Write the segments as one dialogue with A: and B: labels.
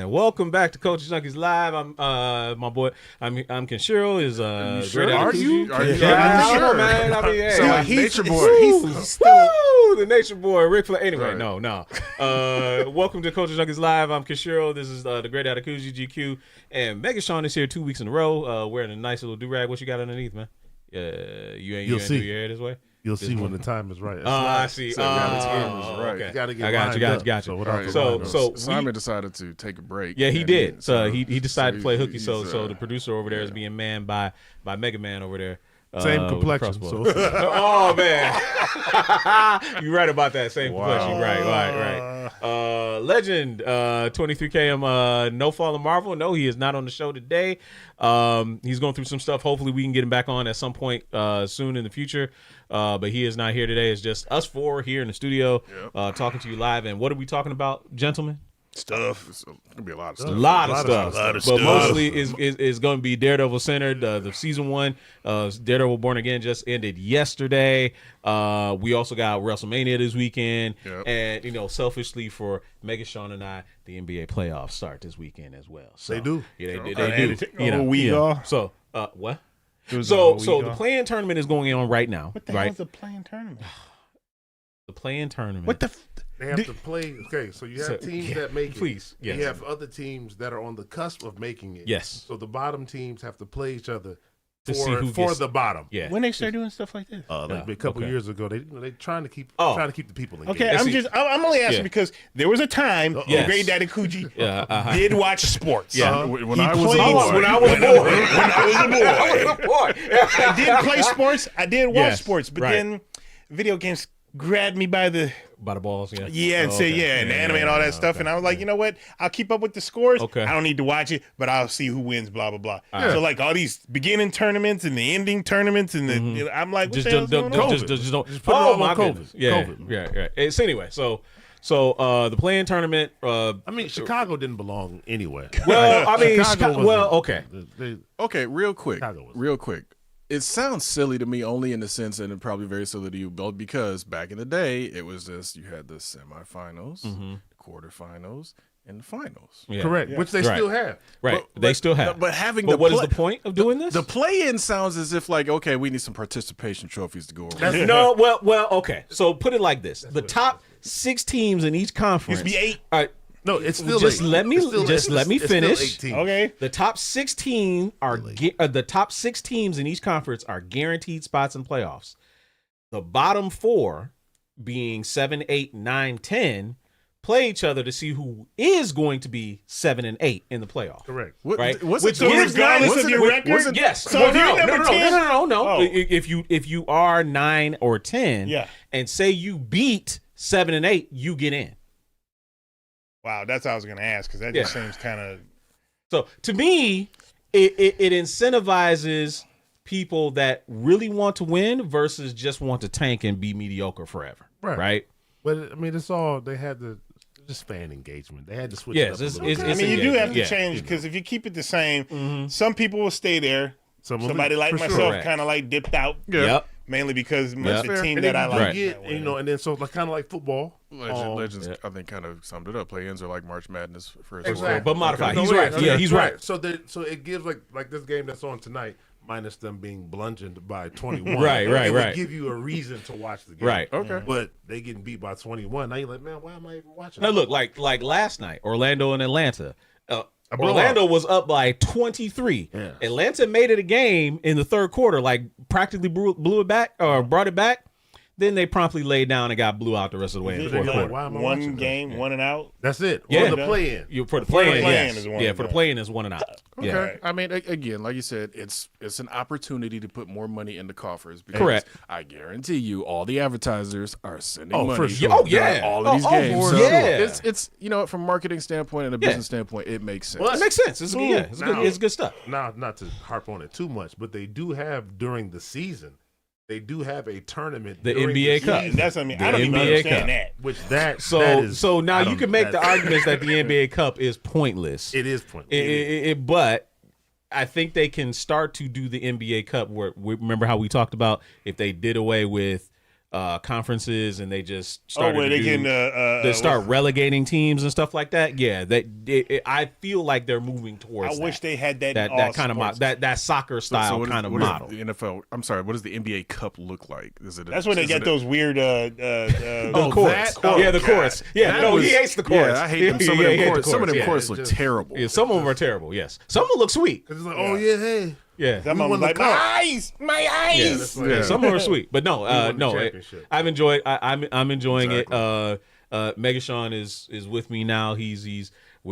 A: man. Welcome back to Coach Junkies Live. I'm my boy. I'm Kenshiro. Is
B: sure? Are you?
A: Yeah, I don't know, man. I mean, hey,
B: so he's your boy.
A: He's still the nature boy. Rick Flair. Anyway,
B: right.
A: no. Welcome to Coach Junkies Live. I'm Kenshiro. This is the great Adakuji GQ, and Mega Sean is here 2 weeks in a row, wearing a nice little do rag. What you got underneath, man? You ain't do your hair this way.
C: You'll see when the time is right.
A: I see.
B: So
A: okay.
C: You gotta get
A: got you.
B: So Simon decided to take a break.
A: Yeah, he did. So he decided to play hooky. So the producer over there is being manned by Mega Man over there.
C: Same complexion. So.
A: Oh man, you're right about that. Same complexion. Right. Legend 23KM. No Fallen Marvel. No, he is not on the show today. He's going through some stuff. Hopefully, we can get him back on at some point soon in the future. But he is not here today. It's just us four here in the studio talking to you live. And what are we talking about, gentlemen?
B: Stuff. It's gonna be a lot of stuff.
A: A lot of stuff. But mostly is going to be Daredevil centered. The season 1, Daredevil Born Again just ended yesterday. We also got WrestleMania this weekend, and selfishly for Mega Sean and I, the NBA playoffs start this weekend as well. So,
C: they do.
A: Yeah, they do. So what? So the play-in tournament is going on right now.
D: What the hell is a play-in tournament?
A: The play-in tournament.
D: What the?
C: They have to play. Okay, so you have teams that make it.
A: Please, yes.
C: You have other teams that are on the cusp of making it.
A: Yes.
C: So the bottom teams have to play each other
A: for
C: the bottom.
A: Yeah.
D: When they start doing stuff like this?
C: Like a couple years ago, they trying to keep the people engaged.
D: Okay, I'm only asking because there was a time the great Daddy Kuji did watch sports.
B: Yeah. When I was
D: a boy. I did play sports. I did watch sports, but then video games grabbed me by the
A: balls,
D: and and the anime and all that stuff, and I was like, you know what? I'll keep up with the scores.
A: Okay.
D: I don't need to watch it, but I'll see who wins. Blah blah blah. So like all these beginning tournaments and the ending tournaments, and I'm like, what the hell's going on?
C: Just put it all on COVID.
A: Yeah. So anyway, so the play-in tournament.
C: I mean, Chicago didn't belong anywhere.
A: Well, I mean,
B: okay. Real quick. It sounds silly to me only in the sense, and probably very silly to you both, because back in the day, it was just you had the semifinals, the quarterfinals, and the finals.
C: Yeah. Correct, which they still have.
A: Right, they still have.
B: But
A: what is the point of doing this?
B: The play-in sounds as if like, okay, we need some participation trophies to go over.
A: No, well, okay. So put it like this: the top 6 teams in each conference
D: used to be 8.
C: No, it's still
A: just
C: 8.
A: let me finish.
D: Okay.
A: The top 6 teams the top 6 teams in each conference are guaranteed spots in playoffs. The bottom 4, being 7, 8, 9, 10, play each other to see who is going to be 7 and 8 in the playoffs.
C: Correct.
A: Right.
D: Regardless of your record.
A: Yes.
D: So if you're number 10,
A: no. If you are 9 or 10, and say you beat 7 and 8, you get in.
D: Wow, that's what I was going to ask, because that just seems kind of...
A: So, to me, it incentivizes people that really want to win versus just want to tank and be mediocre forever. Right?
C: But, I mean, it's all... They had to... Just fan engagement. They had to switch it up a little bit.
D: I mean, you do have to change, because if you keep it the same, some people will stay there. Somebody like myself kind of like dipped out.
A: Yep.
D: Mainly because the team that I like.
C: And then so kind of like football.
B: Legends, I think, kind of summed it up. Play-ins are like March Madness for
A: exactly. But modified. He's
C: right.
A: Yeah, he's right.
C: So it gives like this game that's on tonight, minus them being bludgeoned by 21.
A: Right.
C: It would give you a reason to watch the game.
A: Right.
B: Okay.
C: But they getting beat by 21. Now you're like, man, why am I even watching?
A: Now look, like last night, Orlando and Atlanta. Orlando was up by 23.
C: Yeah.
A: Atlanta made it a game in the third quarter, like practically blew it back or brought it back. Then they promptly laid down and got blew out the rest of the way in the fourth quarter.
D: One game, one and out.
C: That's it.
A: Yeah.
C: For the play-in.
A: For the play-in,
D: is one.
A: Yeah, for the play-in is 1 and out.
B: Okay.
A: Yeah.
B: I mean, again, like you said, it's an opportunity to put more money in the coffers. Because
A: correct.
B: I guarantee you, all the advertisers are sending money.
C: For sure.
A: Oh yeah.
B: All of these games.
A: For
B: so it's from a marketing standpoint and a business standpoint, it makes sense.
A: Well, it makes sense. It's good stuff.
C: Now, not to harp on it too much, but they do have during the season. They do have a tournament,
A: the NBA Cup.
D: That's what I mean. I don't even understand that.
A: So now you can make the arguments that the NBA Cup is pointless.
C: It is pointless.
A: But I think they can start to do the NBA Cup. Remember how we talked about if they did away with conferences, and they just started
D: they
A: start relegating teams and stuff like that. Yeah, I feel like they're moving towards.
D: I wish they had that
A: kind of that soccer style kind of model.
B: The NFL. I'm sorry. What does the NBA Cup look like?
D: That's when they get those weird.
A: The chorus. Yeah, the chorus. Yeah, no, he hates the chorus.
B: Yeah, I hate them. Some of them chorus look terrible.
A: Yeah, some of them are terrible. Yes, some of them look sweet.
C: It's like, oh yeah, hey.
A: Yeah,
D: some of them like my eyes.
A: Yeah, some of them are sweet, but no, I've enjoyed. I'm enjoying it. Megashawn is with me now.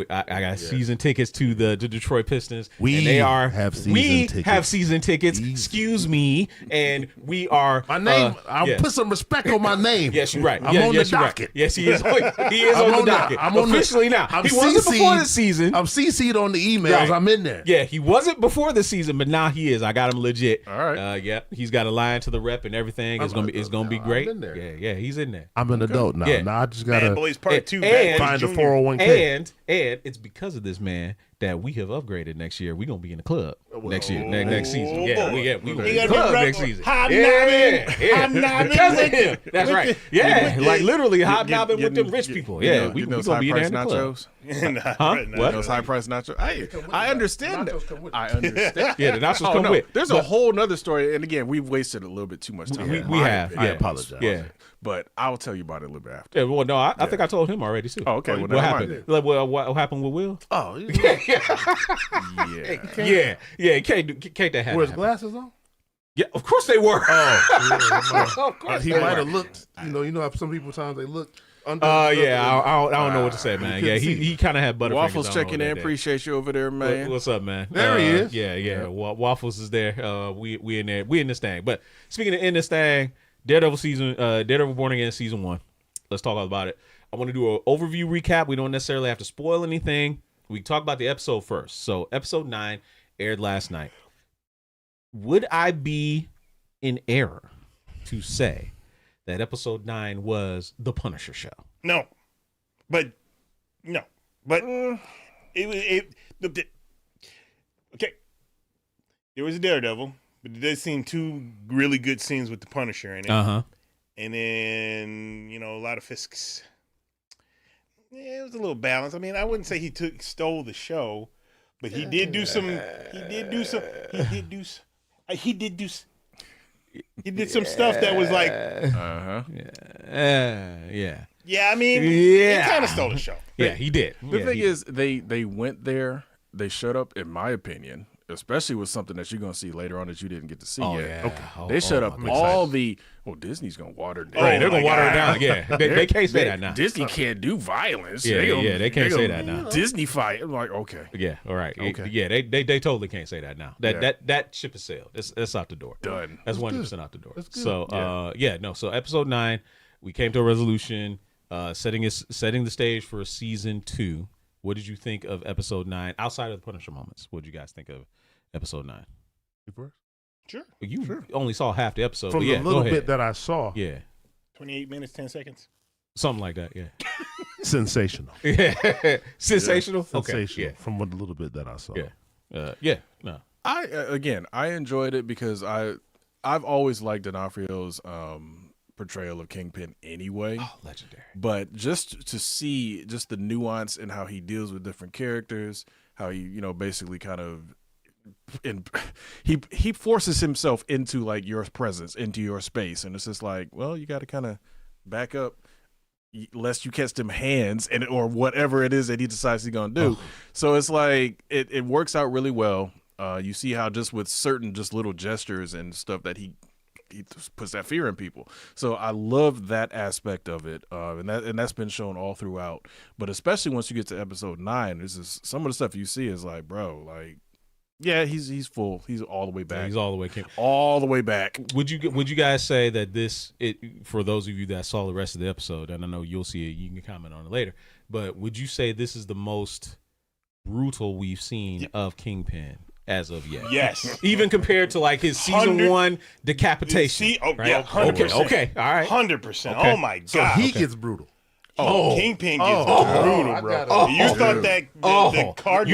A: I got season tickets to the Detroit Pistons.
C: We have
A: season tickets. Excuse me, and we are.
C: My name. I'll put some respect on my name.
A: Yes, you're right.
C: I'm on the docket.
A: Right. Yes, he is. He is on the docket. I'm officially now. He wasn't before the season.
C: I'm CC'd on the emails. Right. I'm in there.
A: Yeah, he wasn't before the season, but now he is. I got him legit.
B: All right.
A: Yeah, he's got a line to the rep and everything. It's gonna be great.
C: I'm in there.
A: Yeah, he's in there.
C: I'm an adult now.
A: Yeah.
C: Now I just gotta.
D: Bad Boys Part 2.
C: Find a 401k.
A: And it's because of this man that we have upgraded next year. We're gonna be in the club next year, next season. Yeah, we gonna be in the club next season.
D: Hobnobbing.
A: Because of him. That's right. Yeah, like literally hobnobbing with them rich people. Yeah, we gonna be there in the club. What?
B: Those high price nachos. I understand that. I understand.
A: Yeah, the nachos come with.
B: There's a whole nother story, and again, we've wasted a little bit too much time.
A: We have.
B: I apologize.
A: Yeah.
B: But I'll tell you about it a little bit after.
A: Yeah, well, no, I think I told him already too.
B: Oh, okay.
A: What happened? Like, what happened with Will?
C: Oh,
B: yeah.
A: Yeah. Can't that happen?
C: Were his glasses on?
A: Yeah, of course they were.
C: Of course he might have looked. You know how some people sometimes they look.
A: I don't know what to say, man. Yeah, he kind of had Butterfingers.
B: Waffles checking in. Appreciate you over there, man.
A: What's up, man?
C: There he is.
A: Yeah. Waffles is there. We in there. We in this thing. But speaking of in this thing, Daredevil Born Again season 1. Let's talk about it. I want to do an overview recap. We don't necessarily have to spoil anything. We talk about the episode first. So episode 9 aired last night. Would I be in error to say that episode 9 was the Punisher show?
D: No, but okay. There was a Daredevil, but it did seem 2 really good scenes with the Punisher in it. And then a lot of Fisks. Yeah, it was a little balanced. I mean, I wouldn't say he stole the show, but he did do some. He did some stuff that was like.
A: Yeah.
D: Yeah, I mean, he kind of stole the show.
A: Yeah, he did.
B: The thing is, they went there. They showed up, in my opinion, especially with something that you're going to see later on that you didn't get to see yet.
A: Yeah.
B: Okay. They showed up all the. Well, Disney's going to water it down.
A: Right, they're going to water it down. Yeah, they can't say that now.
B: Disney can't do violence.
A: Yeah, they can't say that now.
B: Disney fight. I'm like, okay.
A: Yeah, all right.
B: Okay.
A: Yeah, they totally can't say that now. That ship has sailed. That's out the door.
B: Done.
A: That's 100% out the door.
C: That's good.
A: So, So episode 9, we came to a resolution, setting the stage for season 2. What did you think of episode 9 outside of the Punisher moments? What did you guys think of episode 9?
C: You first?
D: Sure.
A: You only saw half the episode.
C: From the little bit that I saw.
A: Yeah.
D: 28 minutes, 10 seconds.
A: Something like that, yeah.
C: Sensational.
A: Yeah. Sensational?
C: Yeah.
A: Okay.
C: Sensational. Yeah. From the little bit that I saw.
A: Yeah. No.
B: I enjoyed it because I've always liked D'Onofrio's portrayal of Kingpin anyway.
A: Oh, legendary.
B: But just to see just the nuance in how he deals with different characters, how he, basically kind of he forces himself into like your presence, into your space, and it's just like, well, you got to kind of back up lest you catch them hands or whatever it is that he decides he's gonna do. So it's like it works out really well. You see how just with certain just little gestures and stuff that he puts that fear in people. So I love that aspect of it, and that's been shown all throughout. But especially once you get to episode 9, this is some of the stuff you see is like, bro, like. Yeah, he's full. He's all the way back.
A: Yeah, he's all the way
B: all the way back.
A: Would you guys say that for those of you that saw the rest of the episode, and I know you'll see it, you can comment on it later, but would you say this is the most brutal we've seen of Kingpin as of yet?
D: Yes.
A: Even compared to like his season 1 decapitation.
D: Right? Yeah, 100%.
A: Okay. All right.
D: 100%.
A: Okay.
D: Oh my God.
C: So he gets brutal.
D: Kingpin gets brutal, bro. You thought that the car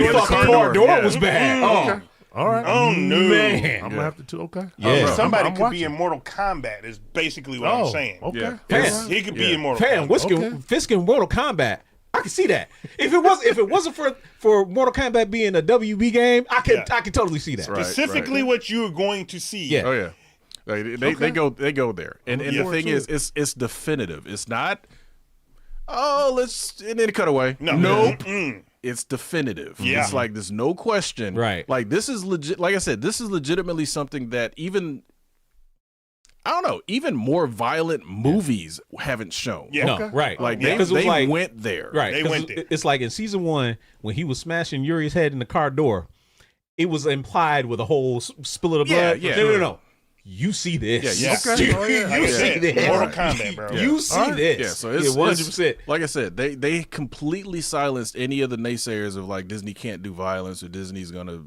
D: door
A: was bad.
C: All right.
D: Oh no,
A: man.
C: I'm gonna have to too. Okay.
A: Yeah.
D: Somebody
C: I'm
D: could be
C: watching.
D: in Mortal Kombat. Is basically what I'm saying.
C: Okay.
B: Yeah.
A: Yes.
D: He could be in Mortal
A: Fam,
D: Kombat.
A: Fisk in Mortal Kombat. I can see that. If it wasn't for Mortal Kombat being a WB game, I could totally see that.
B: Right.
D: Specifically, what you're going to see.
A: Yeah.
B: Oh yeah. Like, they go there, and the thing is, it's definitive. It's not. Oh, let's and then cut away.
D: No.
B: Nope.
D: Mm-mm.
B: It's definitive.
D: Yeah.
B: It's like there's no question.
A: Right.
B: Like this is legit. Like I said, this is legitimately something that even I don't know, even more violent movies haven't shown.
D: Yeah.
A: No, right.
B: Like
A: Yeah.
B: they
A: 'Cause it was like-
B: went there.
A: Right.
D: They
A: 'cause
D: went there.
A: It's like in season 1 when he was smashing Yuri's head in the car door. It was implied with a whole spill of the
B: Yeah,
A: blood.
B: yeah.
A: No. You see this.
B: Yeah,
D: Okay.
A: You see this.
D: Mortal Kombat, bro.
A: You see this.
B: Yeah, so it's
A: 100%.
B: Like I said, they completely silenced any of the naysayers of like Disney can't do violence or Disney's gonna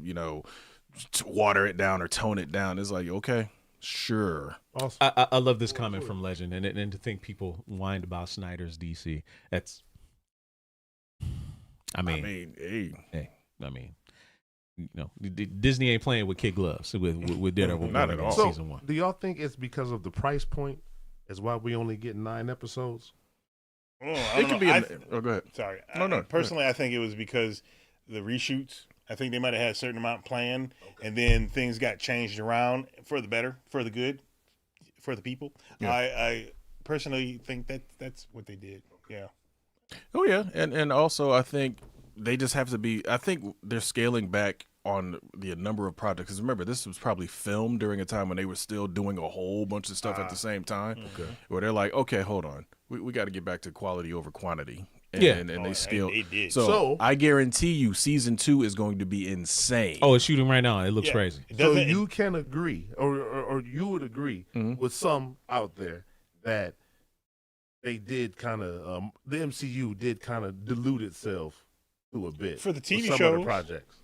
B: water it down or tone it down. It's like okay, sure.
C: Awesome.
A: I love this comment from Legend, and to think people whined about Snyder's DC. That's. I mean,
B: hey.
A: Disney ain't playing with kid gloves with Daredevil.
B: Not at all.
C: So,
A: Season 1.
C: do y'all think it's because of the price point? Is why we only get 9 episodes?
D: Oh, I
B: It
D: don't
B: could
D: know.
B: be. Go ahead.
D: Sorry.
B: No,
D: Personally, I think it was because the reshoots. I think they might have had a certain amount planned, and then things got changed around for the better, for the good, for the people.
B: Yeah.
D: I personally think that's what they did. Yeah.
B: Oh yeah, and also I think they just have to be. I think they're scaling back on the number of projects. Because remember, this was probably filmed during a time when they were still doing a whole bunch of stuff at the same time.
C: Okay.
B: Where they're like, okay, hold on, we got to get back to quality over quantity. And,
A: Yeah.
B: and
D: Oh,
B: they scale.
D: they did.
B: So I guarantee you, season 2 is going to be insane.
A: Oh, it's shooting right now. It looks
D: Yeah.
A: crazy.
D: It
C: So
D: doesn't-
C: you can agree, or you would agree with some out there that they did kind of the MCU did kind of dilute itself to a bit
D: For the TV
C: with some of
D: shows.
C: the projects.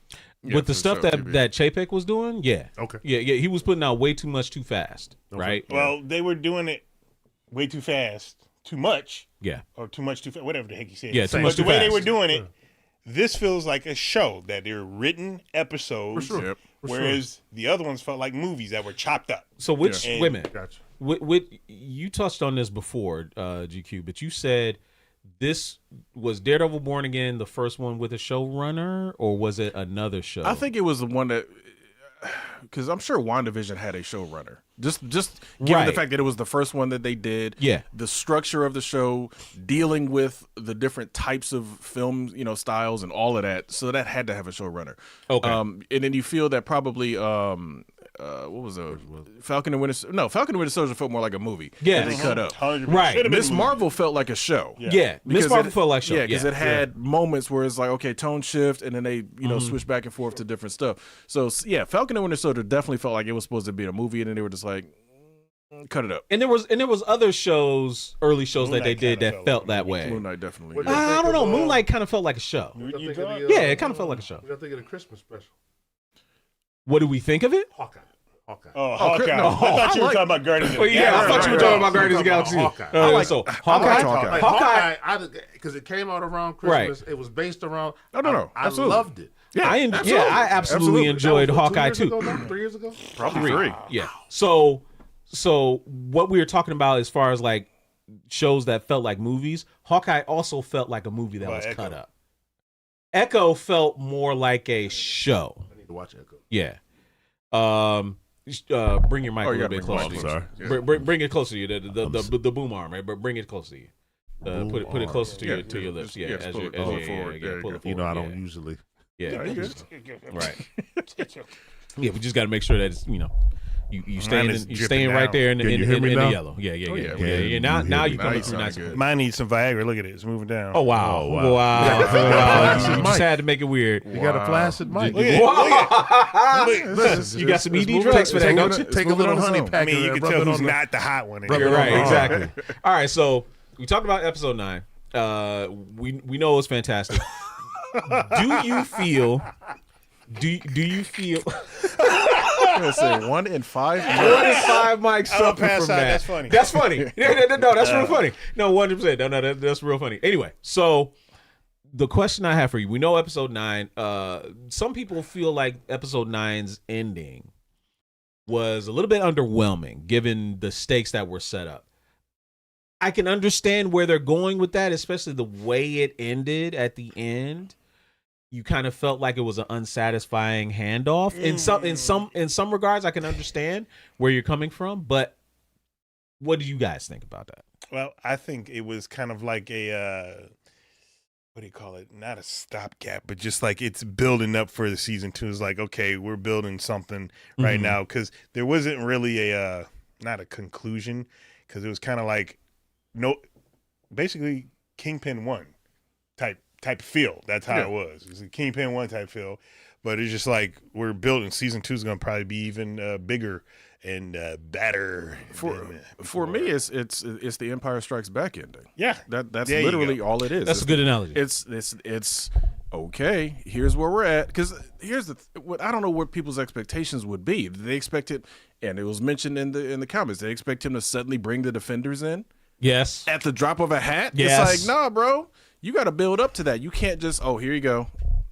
B: Yeah,
A: With the
B: for
A: stuff
B: sure,
A: that
B: TV.
A: Chapek was doing, yeah.
C: Okay.
A: Yeah, he was putting out way too much too fast,
C: Okay.
A: right?
D: Well, they were doing it way too fast, too much,
A: Yeah.
D: or too much too fast, whatever the heck you said.
A: Yeah, too
D: but
A: much
D: the
A: too
D: way they
A: fast.
D: were doing it, this feels like a show that they're written episodes.
C: For sure.
B: Yep.
D: Whereas the other ones felt like movies that were chopped up.
A: So which
D: Yeah.
A: women?
C: Gotcha.
A: You touched on this before, GQ, but you said this was Daredevil Born Again the first one with a showrunner, or was it another show?
B: I think it was the one that, because I'm sure WandaVision had a showrunner. Just given
A: Right.
B: the fact that it was the first one that they did.
A: Yeah.
B: The structure of the show, dealing with the different types of film, styles and all of that. So that had to have a showrunner.
A: Okay.
B: And then you feel that probably what was it? Falcon and Winter Soldier felt more like a movie.
A: Yeah.
B: that they cut up.
D: 100%.
A: Right.
D: Should've been
B: Miss
D: movies.
B: Marvel felt like a show.
A: yeah, Miss
B: Because
A: Marvel
B: it-
A: felt like show.
B: Yeah, because it had moments where it's like, okay, tone shift, and then they, switch back and forth to different stuff. So, yeah, Falcon and Winter Soldier definitely felt like it was supposed to be a movie, and then they were just like, cut it up.
A: And there was other shows, early shows
D: Moon
A: that they
D: Knight
A: did
D: kinda
A: that felt that
B: Moon
A: way.
B: Knight definitely.
C: What
B: yeah.
C: do you
A: I
C: think
A: don't know.
C: of,
A: Moonlight kind of felt like a show.
C: You think of
A: Yeah, it kinda felt like a show.
C: We got to think of the Christmas special.
A: What do we think of it?
C: Hawkeye.
D: Oh, Hawkeye.
B: no,
D: I thought you were
B: I like-
D: talking about Guardians of the
A: Oh, yeah, I
D: Galaxy.
A: thought you were talking about Guardians of the Galaxy.
C: Hawkeye.
A: So
B: I
A: Hawkeye,
B: like Hawkeye.
C: Like Hawkeye, because it came out around Christmas. It was based around.
B: No.
C: I
B: Absolutely.
C: loved it.
B: Yeah,
A: I absolutely enjoyed
C: That was, what,
A: Hawkeye
C: 2 years
A: too.
C: ago now? 3 years ago?
B: Probably 3.
A: Yeah. So what we were talking about as far as like shows that felt like movies, Hawkeye also felt like a movie that was cut up. Echo felt more like a show.
C: I need to watch Echo.
A: Yeah. Bring your mic a
B: you
A: little
B: gotta
A: bit
B: bring
A: closer.
B: the
A: to
B: mic
A: you.
B: closer.
A: Bring it closer to you. The boom arm, right? But bring it close to you. Put it closer to
B: Yeah,
A: your lips. Yeah,
B: just
A: as
B: pull
A: you
B: it forward.
A: yeah,
B: There you
A: pull
B: go.
A: it forward.
C: You know, I
A: yeah.
C: don't usually.
A: Yeah.
B: you good.
A: Right. Yeah, we just got to make sure that it's you staying
D: is
A: you
D: dripping
A: staying right
D: down.
A: there in
C: Can you hear me
A: the
C: now?
A: yellow. Yeah.
B: yeah.
A: Now
C: Now
A: you
C: you
A: coming
B: sound
A: through nice and
B: good.
A: good.
D: Mine needs some Viagra. Look at it. It's moving down.
A: Oh wow!
C: Oh, wow.
A: Wow! You
C: Mike.
A: just had to make it weird.
C: You got a flaccid mic.
D: Look at it.
A: Listen, you got some ED drugs for that, don't you?
C: Take a little honey
B: pack.
C: pack.
D: I mean, you can tell who's not the hot one.
A: You're right, exactly. All right, so we talked about episode 9. We know it was fantastic. Do you feel? Do you feel?
B: I'm gonna say 1 in 5.
A: 1 in 5 mics suffer
D: pass
A: from
D: out.
A: that.
D: That's funny.
A: That's funny. No, that's real funny. No, 100%. No, that's real funny. Anyway, so the question I have for you, we know episode 9. Some people feel like episode 9's ending was a little bit underwhelming given the stakes that were set up. I can understand where they're going with that, especially the way it ended at the end. You kind of felt like it was an unsatisfying handoff. In some regards, I can understand where you're coming from, but what do you guys think about that?
D: Well, I think it was kind of like a what do you call it? Not a stopgap, but just like it's building up for the season 2. It's like, okay, we're building something right now, because there wasn't really a not a conclusion, because it was kind of like basically Kingpin 1 type feel. That's how it was. It was a Kingpin 1 type feel, but it's just like we're building. Season 2 is going to probably be even bigger and better.
B: For me, it's the Empire Strikes Back ending.
D: Yeah,
B: that's literally all it is.
A: That's a good analogy.
B: It's okay. Here's where we're at. Because here's what I don't know what people's expectations would be. They expect it, and it was mentioned in the comments. They expect him to suddenly bring the Defenders in.
A: Yes.
B: At the drop of a hat.
A: Yes.
B: It's like, nah, bro. You got to build up to that. You can't just, here you go.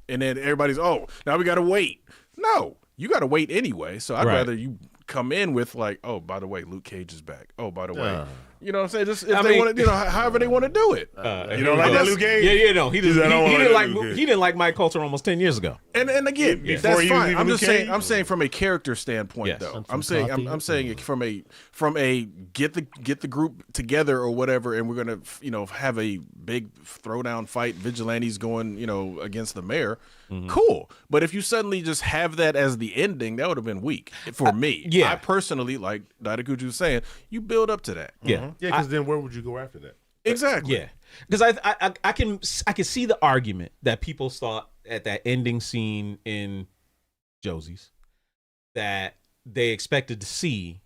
B: And then everybody's, now we got to wait. No, you got to wait anyway. So I'd rather you come in with like, by the way, Luke Cage is back. Oh, by the way. You know what I'm saying? Just if they want to, however they want to do it.
D: You don't like that Luke Cage?
A: Yeah, no. He didn't like Mike Coulter almost 10 years ago.
B: And again, that's fine. I'm just saying. I'm saying from a character standpoint, though. I'm saying it from a get the group together or whatever, and we're gonna have a big throwdown fight, vigilantes going against the mayor. Cool. But if you suddenly just have that as the ending, that would have been weak for me. I personally, like Dairakuji was saying, you build up to that.
A: Yeah.
C: Yeah, because then where would you go after that?
B: Exactly.
A: Yeah, because I can see the argument that people thought at that ending scene in Josie's that they expected to see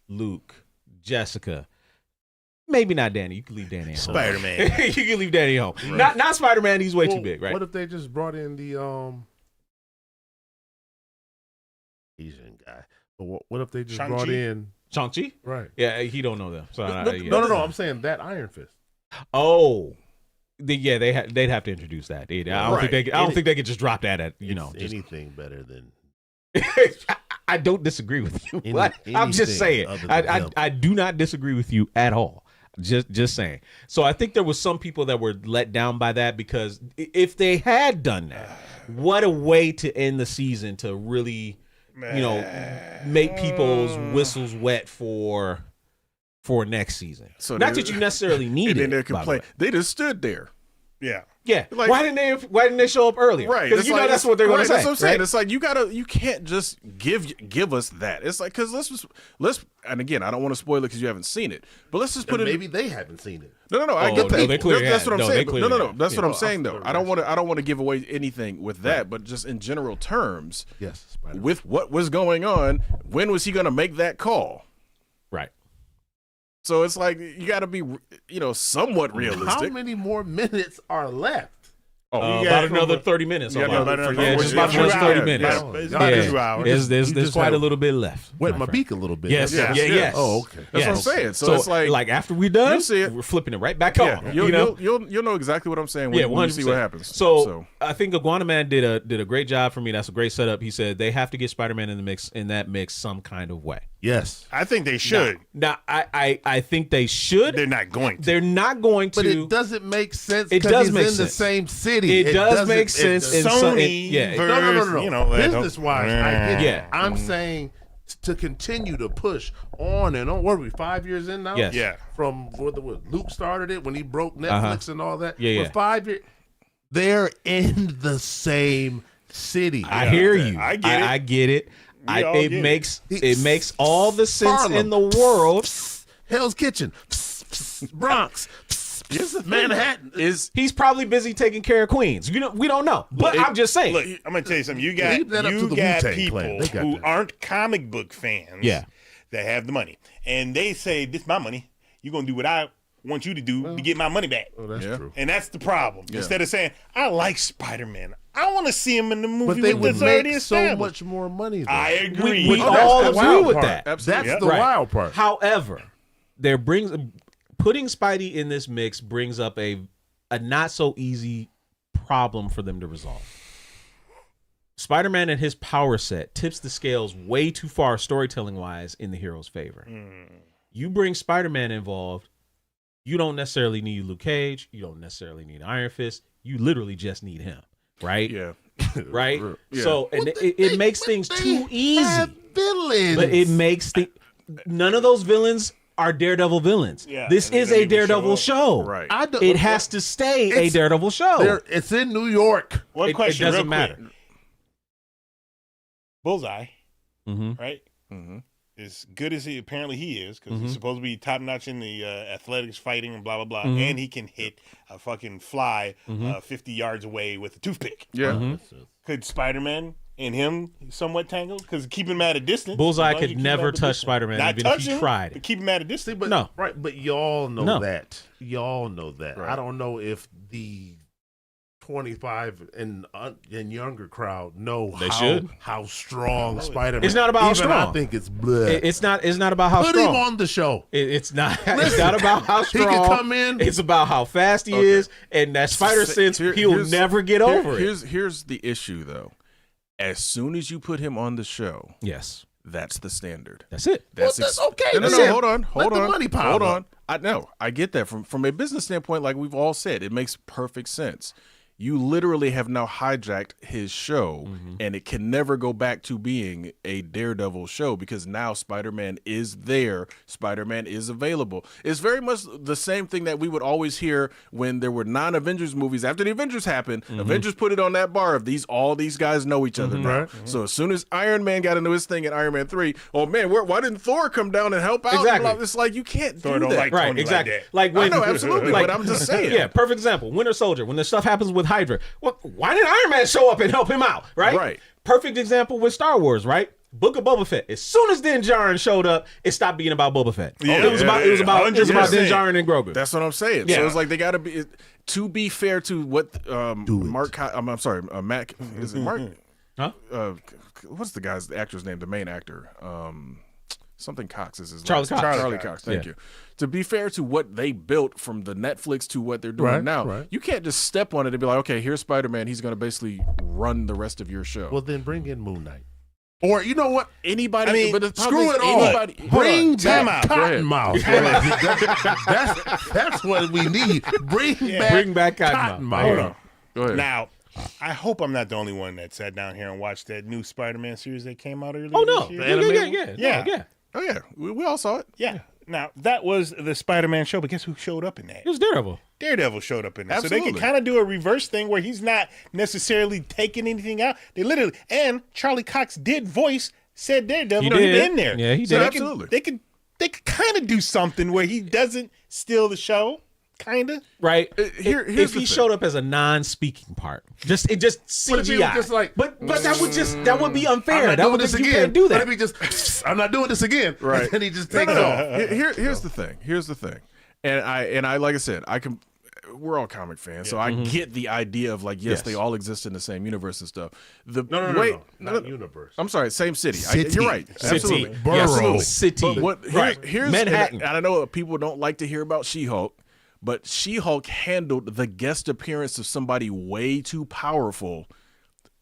A: Luke, Jessica, maybe not Danny. You can leave Danny at home.
D: Spider-Man.
A: You can leave Danny home. Right. Not Spider-Man. He's way too big. Right.
C: What if they just brought in the Asian guy? But what if they just brought in
A: Shang-Chi?
C: Right.
A: Yeah, he don't know them. So
C: no. I'm saying that Iron Fist.
A: Oh, they'd have to introduce that. I don't think they could just drop that at
C: anything better than.
A: I don't disagree with you. I'm just saying. I do not disagree with you at all. Just saying. So I think there was some people that were let down by that, because if they had done that, what a way to end the season to really, make people's whistles wet for next season. So not that you necessarily need
B: and
A: it.
B: And then complain. They just stood there.
D: Yeah.
A: Yeah. Like, why didn't they show up earlier?
B: Right.
A: Because that's what they're going to say.
B: That's what I'm saying.
A: Right?
B: It's like you can't just give us that. It's like, because let's and again, I don't want to spoil it because you haven't seen it, but let's just put it.
C: Maybe they haven't seen it.
B: No. I get that. That's what I'm saying. No. That's what I'm saying though. I don't want to give away anything with that, but just in general terms.
C: Yes.
B: Spider-Man. With what was going on, when was he going to make that call?
A: Right.
B: So it's like you got to be, somewhat realistic.
C: How many more minutes are left?
A: About another 30 minutes.
B: Just about
A: another 30 minutes.
D: It's about 2 hours.
A: There's quite a little bit left.
C: Wet my beak a little bit.
A: Yes. Yes.
C: Oh, okay.
B: That's what I'm saying. So it's like
A: after we're done,
B: see it.
A: we're flipping it right back on.
B: You'll know exactly what I'm saying when you see what happens.
A: So I think Iguana Man did a great job for me. That's a great setup. He said they have to get Spider-Man in that mix some kind of way.
C: Yes,
D: I think they should.
A: Now I think they should.
D: They're not going to.
A: They're not going to.
C: But it doesn't make sense.
A: It does make
C: sense. In the same city.
A: It does make sense.
D: Sony.
C: No. Business wise, I get it.
A: Yeah.
C: I'm saying to continue to push on and on. What are we, 5 years in now?
A: Yes.
D: Yeah.
C: From what Luke started it when he broke Netflix and all that.
A: Yeah.
C: For 5 years, they're in the same city.
A: I hear you.
D: I get it.
A: I get it. It makes all the sense
C: Harlem.
A: in the world.
C: Hell's Kitchen, Bronx, Manhattan.
A: He's probably busy taking care of Queens. We don't know. But I'm just saying.
D: Look, I'm gonna tell you something. You
C: Leave that
D: got
C: up to the Wu-Tang
D: people
C: Clan. They got
D: who
C: that.
D: aren't comic book fans.
A: Yeah.
D: That have the money, and they say, "This is my money. You're gonna do what I want you to do to get my money back."
C: Oh, that's true.
D: And that's the problem.
B: Yeah.
D: Instead of saying, "I like Spider-Man. I want to see him in the movie,"
C: But they
D: with
C: would
D: this already
C: make so
D: established.
C: much more money. Though.
D: I agree.
A: We
C: That's
A: all
C: the
A: agree
C: wild
A: with
C: part.
A: that.
B: Absolutely.
C: That's the
A: Right.
C: wild part.
A: However, putting Spidey in this mix brings up a not so easy problem for them to resolve. Spider-Man and his power set tips the scales way too far storytelling-wise in the hero's favor. You bring Spider-Man involved, you don't necessarily need Luke Cage, you don't necessarily need Iron Fist, you literally just need him, right?
B: Yeah.
A: Right?
B: Yeah.
A: So and it makes things too easy.
C: Villains.
A: But it makes none of those villains are Daredevil villains.
D: Yeah,
A: this
D: and
A: is
D: they're
A: a
D: gonna even
A: Daredevil
D: show
A: show.
B: Right.
A: It has to stay a Daredevil show.
C: It's in New York.
D: One question,
A: it doesn't
D: real quick.
A: matter.
D: Bullseye,
A: Mm-hmm.
D: right?
B: Mm-hmm.
D: As good as he is, because he's supposed to be top notch in the athletics, fighting, and blah blah blah,
A: Mhm.
D: and he can hit a fucking fly 50 yards away with a toothpick.
B: Yeah.
A: Mm-hmm.
D: Could Spider-Man and him somewhat tangle? Because keep him at a distance.
A: Bullseye
D: As long as you
A: could
D: keep
A: never
D: him at a
A: touch
D: distance.
A: Spider-Man
D: Not
A: even if
D: touch
A: he
D: him,
A: tried.
D: but keep him at a distance.
C: But
A: No.
C: right, but y'all know
A: No.
C: that. Y'all know that.
B: Right.
C: I don't know if the 25 and younger crowd know
A: They should.
C: how strong Spider-Man.
A: It's not about how
C: Even
A: strong.
C: I think it's blood.
A: It's not about how
C: Put
A: strong.
C: him on the show.
A: It's not. It's
C: Listen,
A: not about how
C: he
A: strong.
C: can come in.
A: It's about how fast he is, and that spider sense. He'll
B: Here's-
A: never get over it.
B: Here's the issue, though. As soon as you put him on the show,
A: Yes,
B: that's the standard.
A: that's it.
B: That's
C: Well, that's okay.
B: No,
C: That's
B: no,
C: it.
B: hold on,
C: Let the money pile
B: hold
C: up.
B: on. I know, I get that from a business standpoint. Like we've all said, it makes perfect sense. You literally have now hijacked his show, and it can never go back to being a Daredevil show because now Spider-Man is there. Spider-Man is available. It's very much the same thing that we would always hear when there were non-Avengers movies. After the Avengers happened, Avengers put it on that bar of all these guys know each other now.
C: Right.
B: So as soon as Iron Man got into his thing in Iron Man 3, oh man, why didn't Thor come down and help out?
A: Exactly.
B: It's like you can't
D: Thor
B: do
D: don't
B: that.
D: like
A: Right,
D: Tony
A: exactly.
D: like that.
A: Like when
B: I know, absolutely,
A: like-
B: but I'm just saying.
A: Yeah, perfect example. Winter Soldier. When the stuff happens with Hydra, well, why didn't Iron Man show up and help him out? Right.
B: Right.
A: Perfect example with Star Wars. Right. Book of Boba Fett. As soon as Din Djarin showed up, it stopped being about Boba Fett.
D: Yeah,
A: it was about
D: 100%.
A: Din Djarin and Grogu.
B: That's what I'm saying.
A: Yeah.
B: So it's like they got to be. To be fair to what Mark, I'm sorry, Mac. Is it Mark?
A: Huh?
B: What's the actor's name? The main actor. Something Cox is his
A: Charlie
B: last name.
A: Cox.
B: Charlie Cox. Thank
A: Yeah.
B: you. To be fair to what they built from the Netflix to what they're doing
C: Right,
B: now,
C: right.
B: you can't just step on it and be like, okay, here's Spider-Man. He's going to basically run the rest of your show.
C: Well, then bring in Moon Knight. Or you know what?
B: Anybody,
D: I mean,
B: but the problem
C: Screw
B: is
C: it all.
B: anybody.
C: Bring
D: Time
C: back
D: out.
B: Go ahead.
C: Cottonmouth. that's what we need. Bring back
A: Cottonmouth.
B: Hold
C: Cottonmouth.
B: on. Go ahead.
D: Now, I hope I'm not the only one that sat down here and watched that new Spider-Man series that came out earlier.
A: Oh no.
D: this year.
A: Yeah.
B: Oh yeah, we all saw it.
D: Yeah. Now, that was the Spider-Man show, but guess who showed up in that?
A: It was Daredevil.
D: Daredevil showed up in that. So
B: Absolutely.
D: they can kind of do a reverse thing where he's not necessarily taking anything out. They literally, and Charlie Cox did voice said Daredevil.
A: He
D: He's
A: did.
D: in there.
A: Yeah, he
D: So
A: did.
B: Absolutely.
D: They could kind of do something where he doesn't steal the show. Kind of.
A: Right.
B: Here's
A: if
B: the
A: he
B: thing.
A: showed up as a non-speaking part, just
C: But if he was
A: CGI.
C: just like,
A: but that would be
C: I'm
A: unfair.
C: not
A: That
C: doing
A: would
C: this
A: you
C: again.
A: can't do
C: But
A: that.
C: if he just, I'm not doing this again.
B: Right.
C: And he just
B: No,
C: takes
B: no,
C: off.
B: no. Here's the thing. Here's the thing. And I like I said, we're all comic fans, so I get the idea of like, yes,
A: Yes.
B: they all exist in the same universe and stuff.
C: No, not universe.
B: I'm sorry, same city.
C: City.
B: You're right.
A: City.
B: Absolutely.
C: Borough.
B: Absolutely.
A: City.
B: But what
A: Right.
B: here's
A: Manhattan.
B: And I know people don't like to hear about She-Hulk, but She-Hulk handled the guest appearance of somebody way too powerful.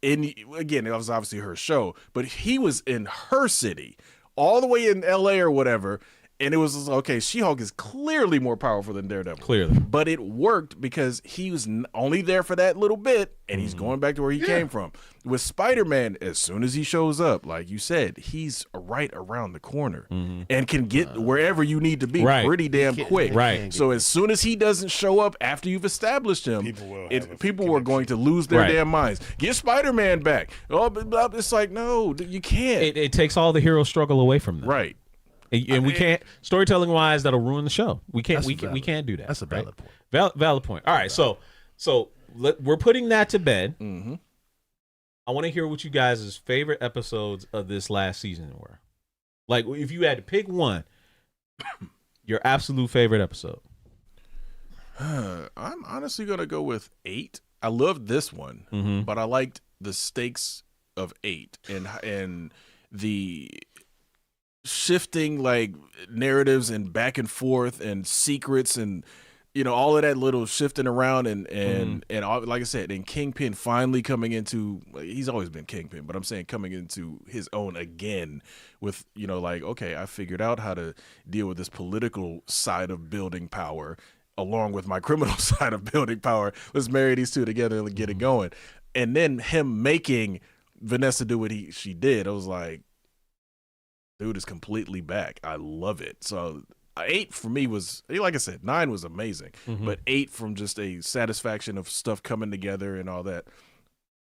B: Again, it was obviously her show, but he was in her city, all the way in LA or whatever. And it was just, okay, She-Hulk is clearly more powerful than Daredevil.
A: Clearly.
B: But it worked because he was only there for that little bit, and he's going back to where he came from. With Spider-Man, as soon as he shows up, like you said, he's right around the corner and can get wherever you need to be
A: Right.
B: pretty damn quick.
A: Right.
B: So as soon as he doesn't show up after you've established him,
D: People will have a
B: people were going to lose their
A: Right.
B: damn minds. Get Spider-Man back. Oh, but it's like, no, you can't.
A: It takes all the hero struggle away from them.
B: Right.
A: And we can't, storytelling wise, that'll ruin the show. We can't.
C: That's
A: We
C: valid.
A: can't do that.
C: That's a
A: right?
C: valid point.
A: Valid point. All right. So we're putting that to bed.
B: Mm-hmm.
A: I want to hear what you guys' favorite episodes of this last season were. Like, if you had to pick one, your absolute favorite episode.
B: I'm honestly gonna go with 8. I loved this one, but I liked the stakes of 8 and the shifting like narratives and back and forth and secrets and all of that little shifting around and all, like I said, and Kingpin finally coming into, he's always been Kingpin, but I'm saying coming into his own again with, like, okay, I figured out how to deal with this political side of building power along with my criminal side of building power. Let's marry these two together and get it going. And then him making Vanessa do what she did, I was like, dude is completely back. I love it. So 8 for me was, like I said, 9 was amazing, but 8 from just a satisfaction of stuff coming together and all that.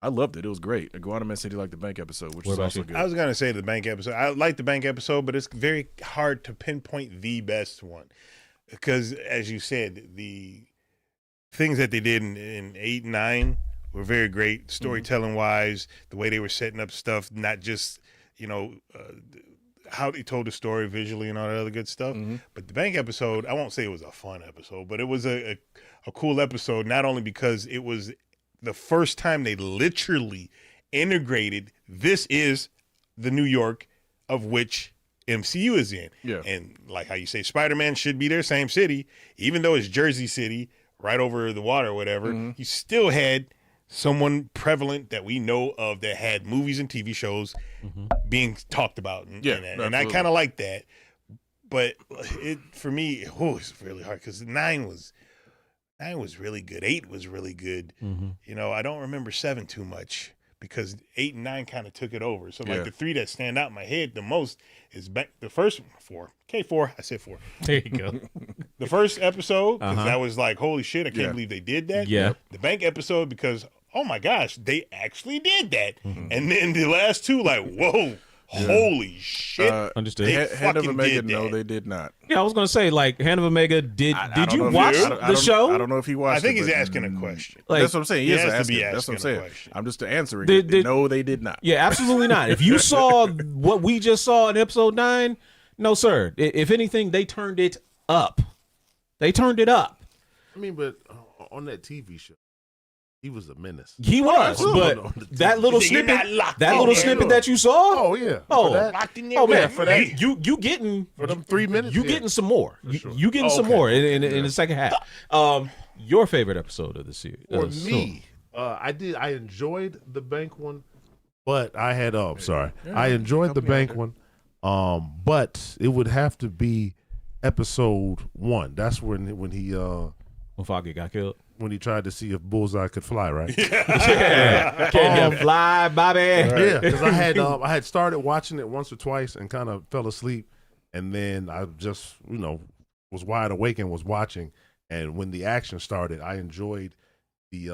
B: I loved it. It was great. Iguana said he liked the bank episode, which is also good.
D: I was going to say the bank episode. I like the bank episode, but it's very hard to pinpoint the best one because, as you said, the things that they did in 8 and 9 were very great storytelling-wise, the way they were setting up stuff, not just, how they told the story visually and all that other good stuff. But the bank episode, I won't say it was a fun episode, but it was a cool episode, not only because it was the first time they literally integrated, this is the New York of which MCU is in.
B: Yeah.
D: And like how you say, Spider-Man should be there, same city, even though it's Jersey City, right over the water or whatever, you still had someone prevalent that we know of that had movies and TV shows being talked about. And I kind of like that. But for me, it's really hard because 9 was really good. 8 was really good. I don't remember 7 too much because 8 and 9 kind of took it over. So like the 3 that stand out in my head the most is the first 4. Okay, 4. I said 4.
A: There you go.
D: The first episode, because that was like, holy shit, I can't believe they did that.
A: Yeah.
D: The bank episode, because, oh my gosh, they actually did that. And then the last 2, like, whoa, holy shit.
A: Understood.
B: Hand of Omega, no, they did not.
A: Yeah, I was going to say, like, Hand of Omega, did you watch the show?
B: I don't know if he watched it.
D: I think he's asking a question.
A: Like,
B: that's what I'm saying.
D: He has to
B: asking.
D: be
B: That's what I'm
D: asking a
B: saying.
D: question.
B: I'm just answering it. No, they did not.
A: Yeah, absolutely not. If you saw what we just saw in episode 9, no, sir. If anything, they turned it up. They turned it up.
C: I mean, but on that TV show, he was a menace.
A: He was, but that little snippet, that you saw.
C: Oh yeah.
D: Locked in there.
A: Oh man,
C: for that.
A: You getting
C: For them 3 minutes.
A: you getting some more. You getting some more in the second half. Your favorite episode of the series?
C: For me, I enjoyed the bank one, but I had I enjoyed the bank one, but it would have to be episode 1. That's when he
A: when Foggy got killed.
C: When he tried to see if Bullseye could fly, right?
A: Can you fly, Bobby?
C: Yeah, because I had started watching it once or twice and kind of fell asleep, and then I just was wide awake and was watching. And when the action started, I enjoyed the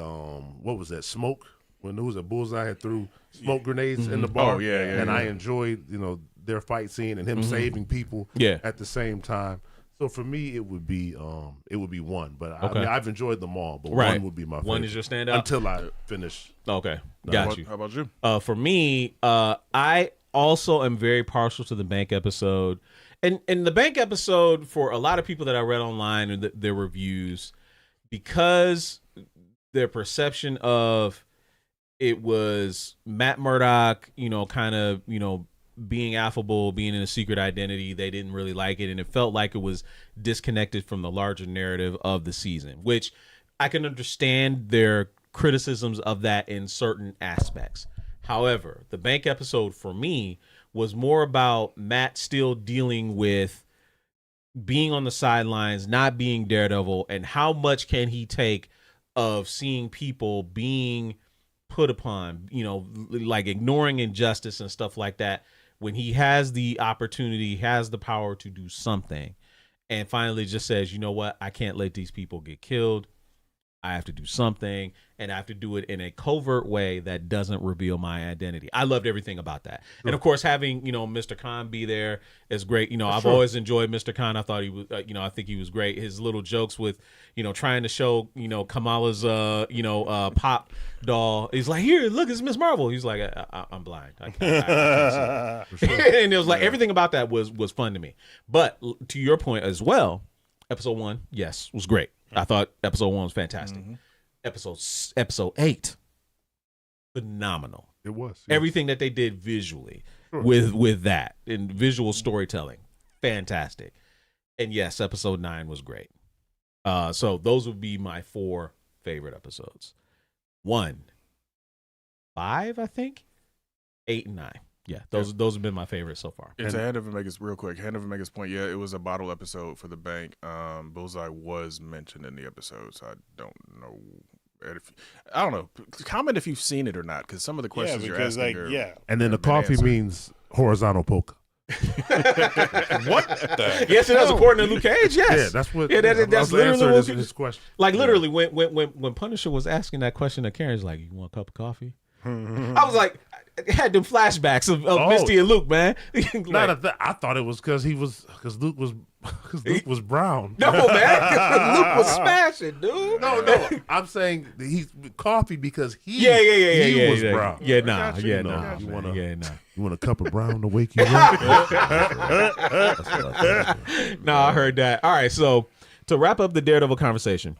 C: what was that, smoke? When there was a Bullseye had threw smoke grenades in the bar.
B: Oh, yeah.
C: And I enjoyed their fight scene and him saving people at the same time. So for me, it would be 1. But I mean, I've enjoyed them all. But 1 would be my favorite.
A: 1 is your standout
C: until I finish.
A: Okay, got you.
B: How about you?
A: For me, I also am very partial to the bank episode, and the bank episode for a lot of people that I read online and their reviews, because their perception of it was Matt Murdock, kind of being affable, being in a secret identity, they didn't really like it, and it felt like it was disconnected from the larger narrative of the season, which I can understand their criticisms of that in certain aspects. However, the bank episode for me was more about Matt still dealing with being on the sidelines, not being Daredevil, and how much can he take of seeing people being put upon, like ignoring injustice and stuff like that, when he has the opportunity, has the power to do something, and finally just says, you know what, I can't let these people get killed. I have to do something, and I have to do it in a covert way that doesn't reveal my identity. I loved everything about that. Sure. And of course, having, Mr. Khan be there is great. I've always enjoyed Mr. Khan. I thought he was, I think he was great. His little jokes with, trying to show, Kamala's, pop doll. He's like, here, look, it's Miss Marvel. He's like, I'm blind. I can't see. And it was like, everything about that was fun to me. But to your point as well, episode 1, yes, was great. I thought episode 1 was fantastic. Episode 8, phenomenal.
C: It was.
A: Everything that they did visually with that and visual storytelling, fantastic. And yes, episode 9 was great. So those would be my 4 favorite episodes. 1, 5, I think, 8 and 9. Yeah, those have been my favorites so far.
B: It's a Hand of Omega's real quick. Hand of Omega's point. Yeah, it was a bottle episode for the bank. Bullseye was mentioned in the episode, so I don't know. I don't know. Comment if you've seen it or not, because some of the questions you're asking are.
C: And then the coffee means horizontal poker.
A: What? Yes, it does. According to Luke Cage, yes.
C: Yeah, that's what.
A: Yeah, that's literally what
C: his question.
A: Like literally, when Punisher was asking that question to Karen, he's like, "You want a cup of coffee?" I was like, I had them flashbacks of Misty and Luke, man.
C: Like, I thought it was because Luke was brown.
A: No, man, Luke was smashing, dude.
C: No, I'm saying he's coffee because he was brown.
A: You
C: want a cup of brown to wake you up?
A: No, I heard that. All right, so to wrap up the Daredevil conversation,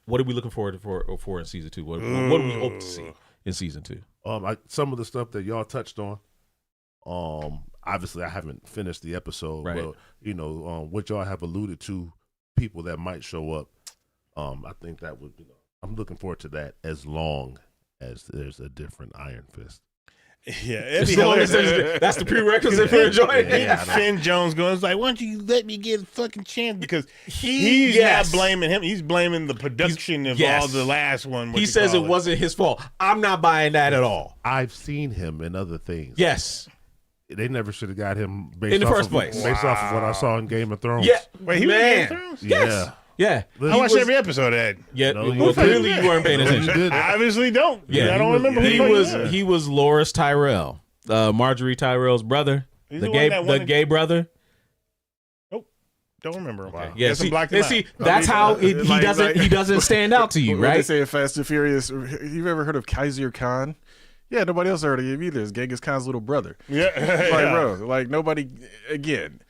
A: what are we looking forward for in season 2? What do we hope to see in season 2?
C: Some of the stuff that y'all touched on. Obviously, I haven't finished the episode.
A: Right.
C: But, what y'all have alluded to, people that might show up. I think that would. I'm looking forward to that as long as there's a different Iron Fist.
D: Yeah,
A: as long as that's the prerequisite for enjoying it.
D: Finn Jones going, it's like, why don't you let me get a fucking chance? Because he's not blaming him. He's blaming the production of all the last one.
A: He says it wasn't his fault. I'm not buying that at all.
C: I've seen him in other things.
A: Yes.
C: They never should have got him
A: in the first place.
C: Based off of what I saw in Game of Thrones.
A: Yeah.
D: Wait, he was in Game of Thrones?
A: Yes. Yeah.
D: I watched every episode of that.
A: Yeah, clearly you weren't paying attention.
D: I obviously don't.
A: Yeah,
D: I don't remember who
A: he was Loras Tyrell, Marjorie Tyrell's brother, the gay brother.
D: Nope, don't remember him.
A: Wow. Yeah, that's how he doesn't stand out to you, right?
B: They say in Fast and Furious. You've ever heard of Kaiser Khan? Yeah, nobody else heard of him either. It's Genghis Khan's little brother.
D: Yeah,
B: bro, like nobody. Again,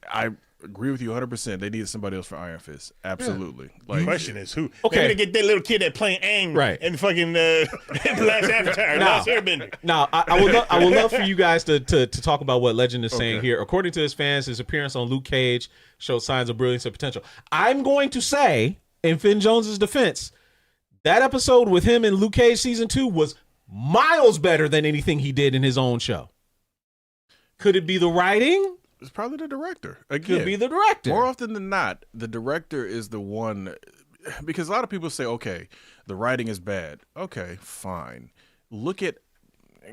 B: I agree with you 100%. They needed somebody else for Iron Fist. Absolutely.
D: Yeah. Like, the question is who? Okay, they're gonna get that little kid that playing Aang and fucking Last Avatar, Last Airbender.
A: Now, I would love for you guys to talk about what Legend is saying here. According to his fans, his appearance on Luke Cage showed signs of brilliance and potential. I'm going to say, in Finn Jones's defense, that episode with him in Luke Cage season 2 was miles better than anything he did in his own show. Could it be the writing?
B: It's probably the director. Again,
A: could be the director.
B: More often than not, the director is the one, because a lot of people say, okay, the writing is bad. Okay, fine. Look at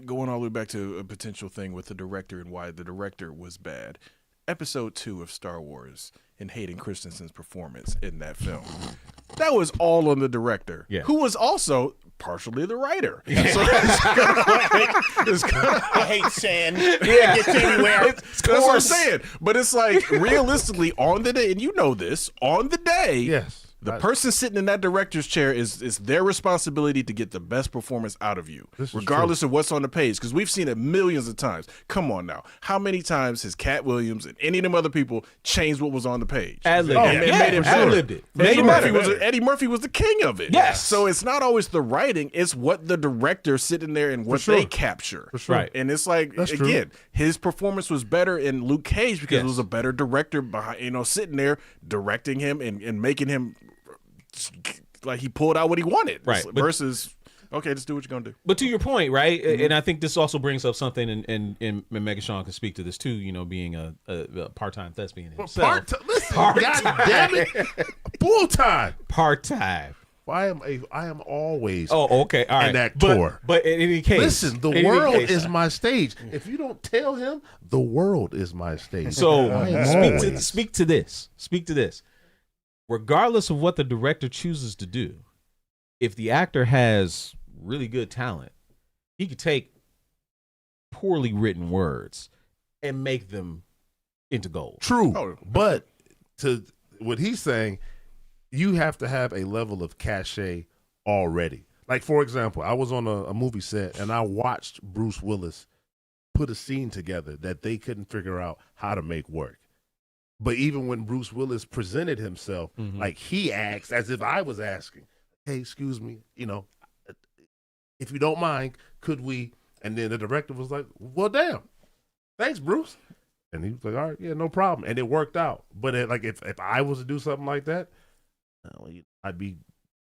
B: going all the way back to a potential thing with the director and why the director was bad. Episode 2 of Star Wars and Hayden Christensen's performance in that film. That was all on the director, who was also partially the writer. Yeah. So it's kind of
D: I hate sand. Yeah, gets anywhere.
B: That's what I'm saying. But it's like realistically on the day, and you know this, on the day.
C: Yes.
B: The person sitting in that director's chair is their responsibility to get the best performance out of you, regardless of what's on the page. Because we've seen it millions of times. Come on now. How many times has Cat Williams and any of them other people changed what was on the page?
A: Ad-libbed it.
B: Eddie Murphy was the king of it.
A: Yes.
B: So it's not always the writing. It's what the director sitting there and what they capture.
A: Right.
B: And it's like, again, his performance was better in Luke Cage because it was a better director behind, sitting there directing him and making him like he pulled out what he wanted,
A: right?
B: Versus, okay, just do what you're gonna do.
A: But to your point, right? Mm-hmm. And I think this also brings up something, and Megashawn can speak to this too. Being a part-time thespian himself.
C: God damn it, full-time,
A: part-time.
C: I am always.
A: Oh, okay, all right.
C: An actor.
A: But in any case,
C: listen, the world is my stage. If you don't tell him, the world is my stage.
A: So speak to this. Regardless of what the director chooses to do, if the actor has really good talent, he could take poorly written words and make them into gold.
C: True. But to what he's saying, you have to have a level of cachet already. Like, for example, I was on a movie set and I watched Bruce Willis put a scene together that they couldn't figure out how to make work. But even when Bruce Willis presented himself, like he asked as if I was asking, hey, excuse me, if you don't mind, could we? And then the director was like, well, damn, thanks, Bruce. And he was like, all right, yeah, no problem. And it worked out. But if I was to do something like that, I'd be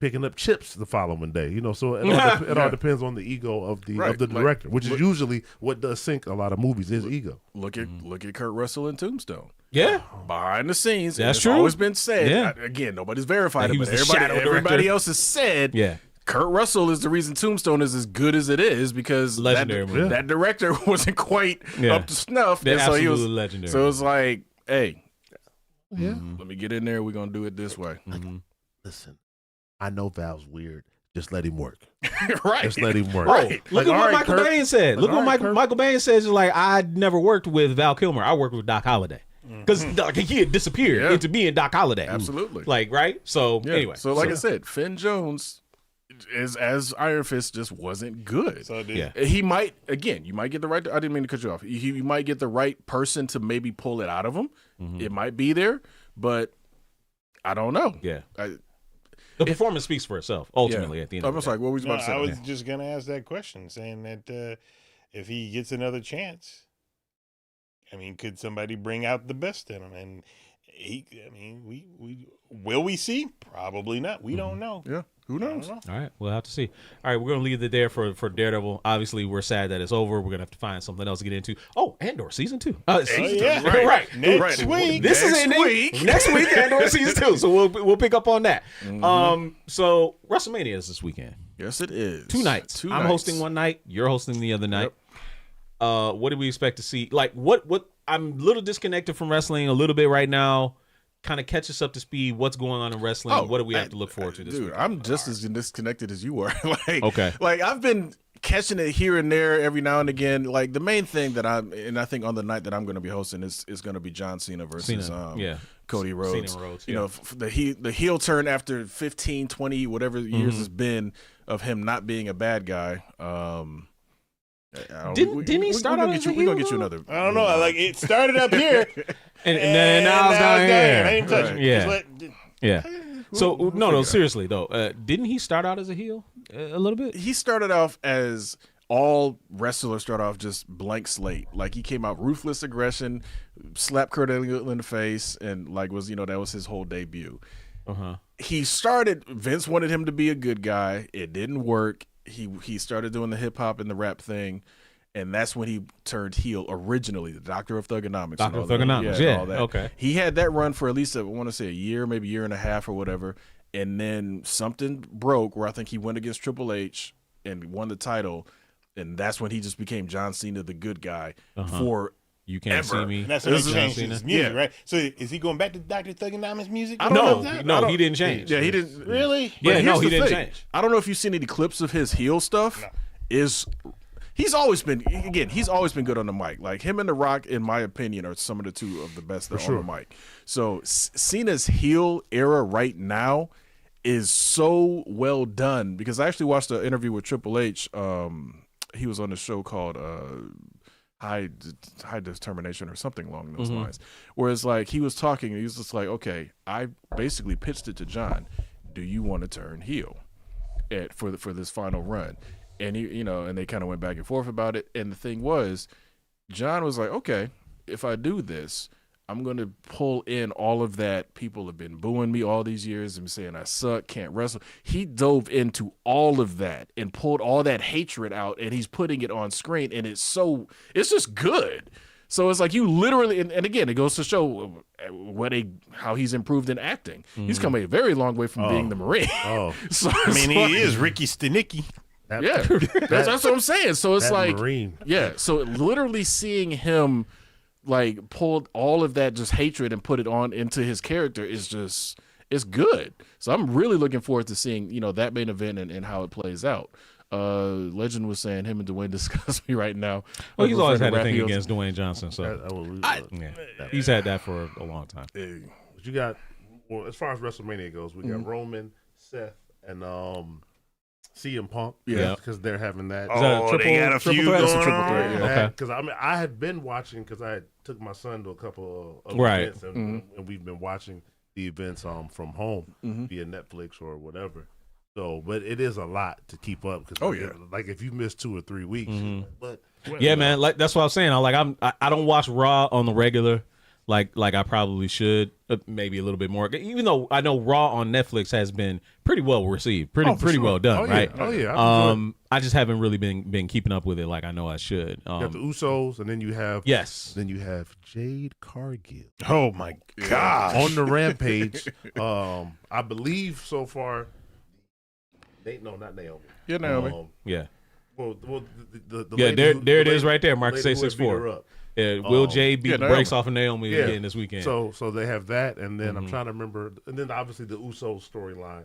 C: picking up chips the following day. So it all depends on the ego of the director, which is usually what does sink a lot of movies is ego.
B: Look at Kurt Russell in Tombstone.
A: Yeah.
B: Behind the scenes.
A: That's
B: it's
A: true.
B: always been said.
A: Yeah.
B: Again, nobody's verified it,
A: was
B: but everybody else has said Kurt Russell is the reason Tombstone is as good as it is because that director wasn't quite up to snuff.
A: And
B: so he was
A: legendary.
B: So it's like, hey, let me get in there. We're going to do it this way.
C: Listen, I know Val's weird. Just let him work.
B: Right.
C: Just let him work.
A: Right. Look at what Michael Bain said. Look what Michael Bain says. Is like, I never worked with Val Kilmer. I worked with Doc Holliday. Because he had disappeared into being Doc Holliday.
B: Absolutely.
A: Right? So, anyway.
B: So, like I said, Finn Jones, as Iron Fist, just wasn't good.
D: So
B: he might, again, you might get the right, I didn't mean to cut you off. You might get the right person to maybe pull it out of him. It might be there, but I don't know.
A: Yeah. The performance speaks for itself, ultimately, at the end of the day.
B: Like, what was you about to say?
D: I was just going to ask that question, saying that if he gets another chance, I mean, could somebody bring out the best in him? And will we see? Probably not. We don't know.
B: Yeah. Who knows?
A: All right, we'll have to see. All right, we're going to leave it there for Daredevil. Obviously, we're sad that it's over. We're going to have to find something else to get into. Oh, Andor season 2. Right.
D: Next week.
A: This is ending next week. Andor season 2. So we'll pick up on that. So WrestleMania is this weekend.
B: Yes, it is.
A: 2 nights. I'm hosting one night. You're hosting the other night. What do we expect to see? Like what? I'm a little disconnected from wrestling a little bit right now. Kind of catch us up to speed. What's going on in wrestling? What do we have to look forward to this week?
B: I'm just as disconnected as you were.
A: Okay.
B: Like I've been catching it here and there every now and again. Like the main thing that I think on the night that I'm going to be hosting is going to be John Cena versus Cody Rhodes.
A: Cena Rhodes,
B: You know, the heel turn after 15, 20, whatever years has been of him not being a bad guy.
A: Didn't he start out as a heel?
B: We're going to get you another.
D: I don't know. Like it started up here.
A: and now it's down here.
D: I ain't touching it.
A: Yeah. So no, seriously though, didn't he start out as a heel a little bit?
B: He started off as all wrestlers start off just blank slate. Like he came out ruthless aggression, slapped Kurt Angle in the face, and that was his whole debut. He started. Vince wanted him to be a good guy. It didn't work. He started doing the hip hop and the rap thing. And that's when he turned heel originally, the Doctor of Thugonomics.
A: All that. Okay.
B: He had that run for at least, I want to say, a year, maybe a year and a half or whatever. And then something broke where I think he went against Triple H and won the title. And that's when he just became John Cena, the good guy, for
A: You Can't See Me.
D: And that's when he changed his music, right? So is he going back to Dr. Thugonomics music?
B: I don't know.
A: No, he didn't change.
B: Yeah, he didn't.
D: Really?
A: Yeah, no, he didn't change.
B: I don't know if you've seen any clips of his heel stuff. No. He's always been good on the mic. Like him and The Rock, in my opinion, are some of the two of the best on the mic. So Cena's heel era right now is so well done because I actually watched an interview with Triple H. He was on a show called High Determination or something along those lines. Whereas like he was talking, he was just like, okay, I basically pitched it to John. Do you want to turn heel for this final run? And and they kind of went back and forth about it. And the thing was, John was like, okay, if I do this, I'm going to pull in all of that. People have been booing me all these years and saying I suck, can't wrestle. He dove into all of that and pulled all that hatred out, and he's putting it on screen, and it's just good. So it's like you literally, and again, it goes to show how he's improved in acting. He's come a very long way from being the Marine.
D: So he is Ricky Stenicki.
B: That's what I'm saying. So it's like,
C: Marine.
B: So literally seeing him like pull all of that just hatred and put it on into his character is just, it's good. So I'm really looking forward to seeing, that main event and how it plays out. Legend was saying him and Dwayne discuss me right now.
A: Well, he's always had a thing against Dwayne Johnson, so he's had that for a long time.
C: But you got, as far as WrestleMania goes, we got Roman, Seth, and CM Punk, because they're having that.
A: Is that a triple,
D: they got a few going on.
A: Okay.
C: Because I had been watching because I took my son to a couple of events, and we've been watching the events from home via Netflix or whatever. So, but it is a lot to keep up. Cause like if you miss 2 or 3 weeks, but
A: man, like that's what I'm saying. I don't watch Raw on the regular, like I probably should, maybe a little bit more. Even though I know Raw on Netflix has been pretty well received, pretty well done, right?
C: Oh yeah.
A: I just haven't really been keeping up with it like I know I should.
C: You have the Usos, and then you have Jade Cargill.
D: Oh my God!
C: On the Rampage, I believe so far. Not Naomi.
B: Yeah, Naomi.
C: Well, the
A: there it is right there. Marcus 864. Will J breaks off of Naomi again this weekend.
C: So they have that, and then I'm trying to remember, and then obviously the Uso storyline.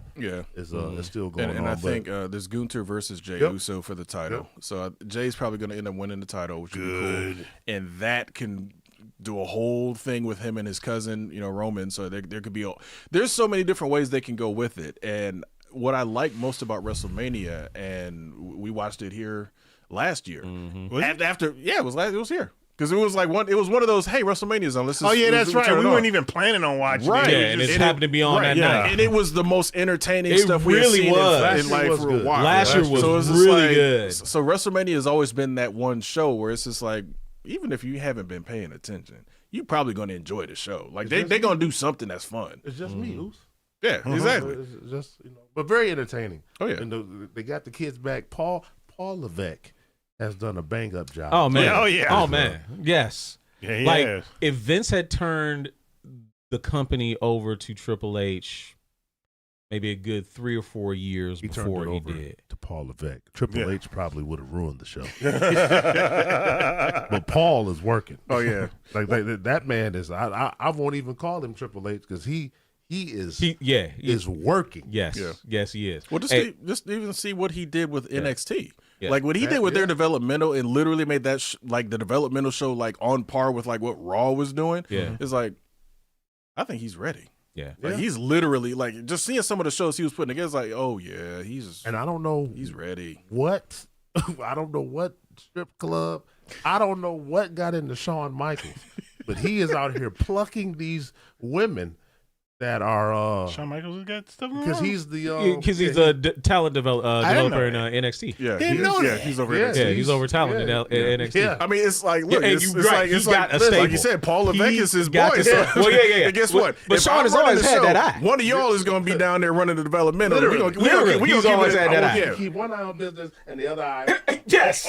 C: Is still going on.
B: And I think there's Gunther versus Jey Uso for the title. So Jay's probably going to end up winning the title, which would be cool. And that can do a whole thing with him and his cousin, Roman. So there could be there's so many different ways they can go with it. And what I like most about WrestleMania, and we watched it here last year. It was here. Because it was one of those, hey, WrestleMania's on.
D: That's right. We weren't even planning on watching it.
A: And it happened to be on that night.
B: And it was the most entertaining stuff we really had seen in life for a while.
A: Last year was really good.
B: So WrestleMania has always been that one show where it's just like, even if you haven't been paying attention, you're probably going to enjoy the show. Like they're going to do something that's fun.
C: It's just me, Oos.
B: Yeah, exactly.
C: It's just but very entertaining.
B: Oh yeah,
C: and they got the kids back. Paul Levesque has done a bang up job.
A: Oh man,
D: oh
A: man, yes.
D: Yeah,
A: like if Vince had turned the company over to Triple H, maybe a good 3 or 4 years before he did
C: to Paul Levesque, Triple H probably would have ruined the show. But Paul is working.
B: Oh yeah,
C: like that man is. I won't even call him Triple H because he is working.
A: Yes, he is.
B: Well, just even see what he did with NXT. Yeah. Like what he did with their developmental, and literally made that like the developmental show like on par with like what Raw was doing.
A: Yeah,
B: it's like I think he's ready.
A: Yeah,
B: like he's literally like just seeing some of the shows he was putting together. It's like, oh yeah,
C: and I don't know,
B: he's ready.
C: What I don't know what strip club. I don't know what got into Shawn Michaels, but he is out here plucking these women that are
D: Shawn Michaels has got stuff
C: because he's
A: the talent developer in NXT.
B: Yeah, he's over NXT.
A: Yeah, he's over talent in NXT.
B: Yeah. I mean, it's like look, it's
A: like
B: like you said, Paul Levesque is his boy.
A: Well, yeah.
B: And guess what?
A: But Shawn has always had that eye.
B: One of y'all is going to be down there running the developmental.
A: He's always had that eye.
C: Keep one eye on business and the other eye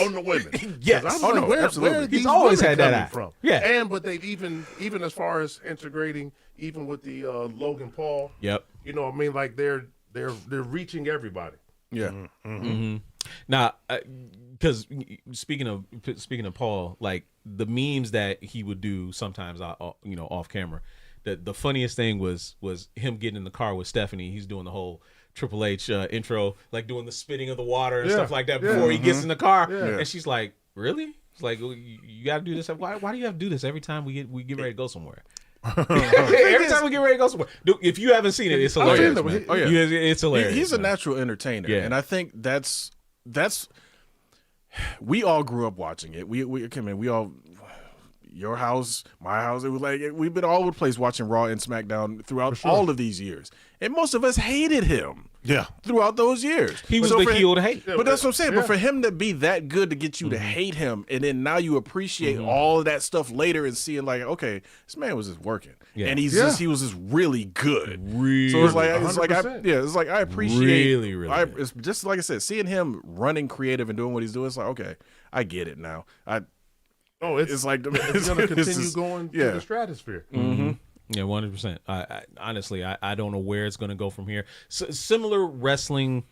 C: on the women.
A: Yes.
C: Oh no, absolutely.
A: He's always had that eye
C: from.
A: Yeah,
C: but they've even as far as integrating. Even with the Logan Paul,
A: yep.
C: What I mean, like they're reaching everybody.
B: Yeah.
A: Now, because speaking of Paul, like the memes that he would do sometimes, off camera. The funniest thing was him getting in the car with Stephanie. He's doing the whole Triple H intro, like doing the spitting of the water and stuff like that before he gets in the car, and she's like, "Really?" It's like, you got to do this. Why do you have to do this every time we get ready to go somewhere? Every time we get ready to go somewhere. If you haven't seen it, it's hilarious. It's hilarious.
B: He's a natural entertainer, and I think that's we all grew up watching it. We all, your house, my house. It was like we've been all over the place watching Raw and SmackDown throughout all of these years, and most of us hated him.
D: Yeah,
B: throughout those years,
A: he was the heel to hate.
B: But that's what I'm saying. Yeah. But for him to be that good to get you to hate him, and then now you appreciate all of that stuff later, and seeing like, okay, this man was just working, and he was just really good. So it's like I appreciate.
A: Really.
B: It's just like I said, seeing him running creative and doing what he's doing. It's like, okay, I get it now.
C: It's like it's going to continue going to the stratosphere.
A: Yeah, 100%. I honestly, I don't know where it's going to go from here. Similar wrestling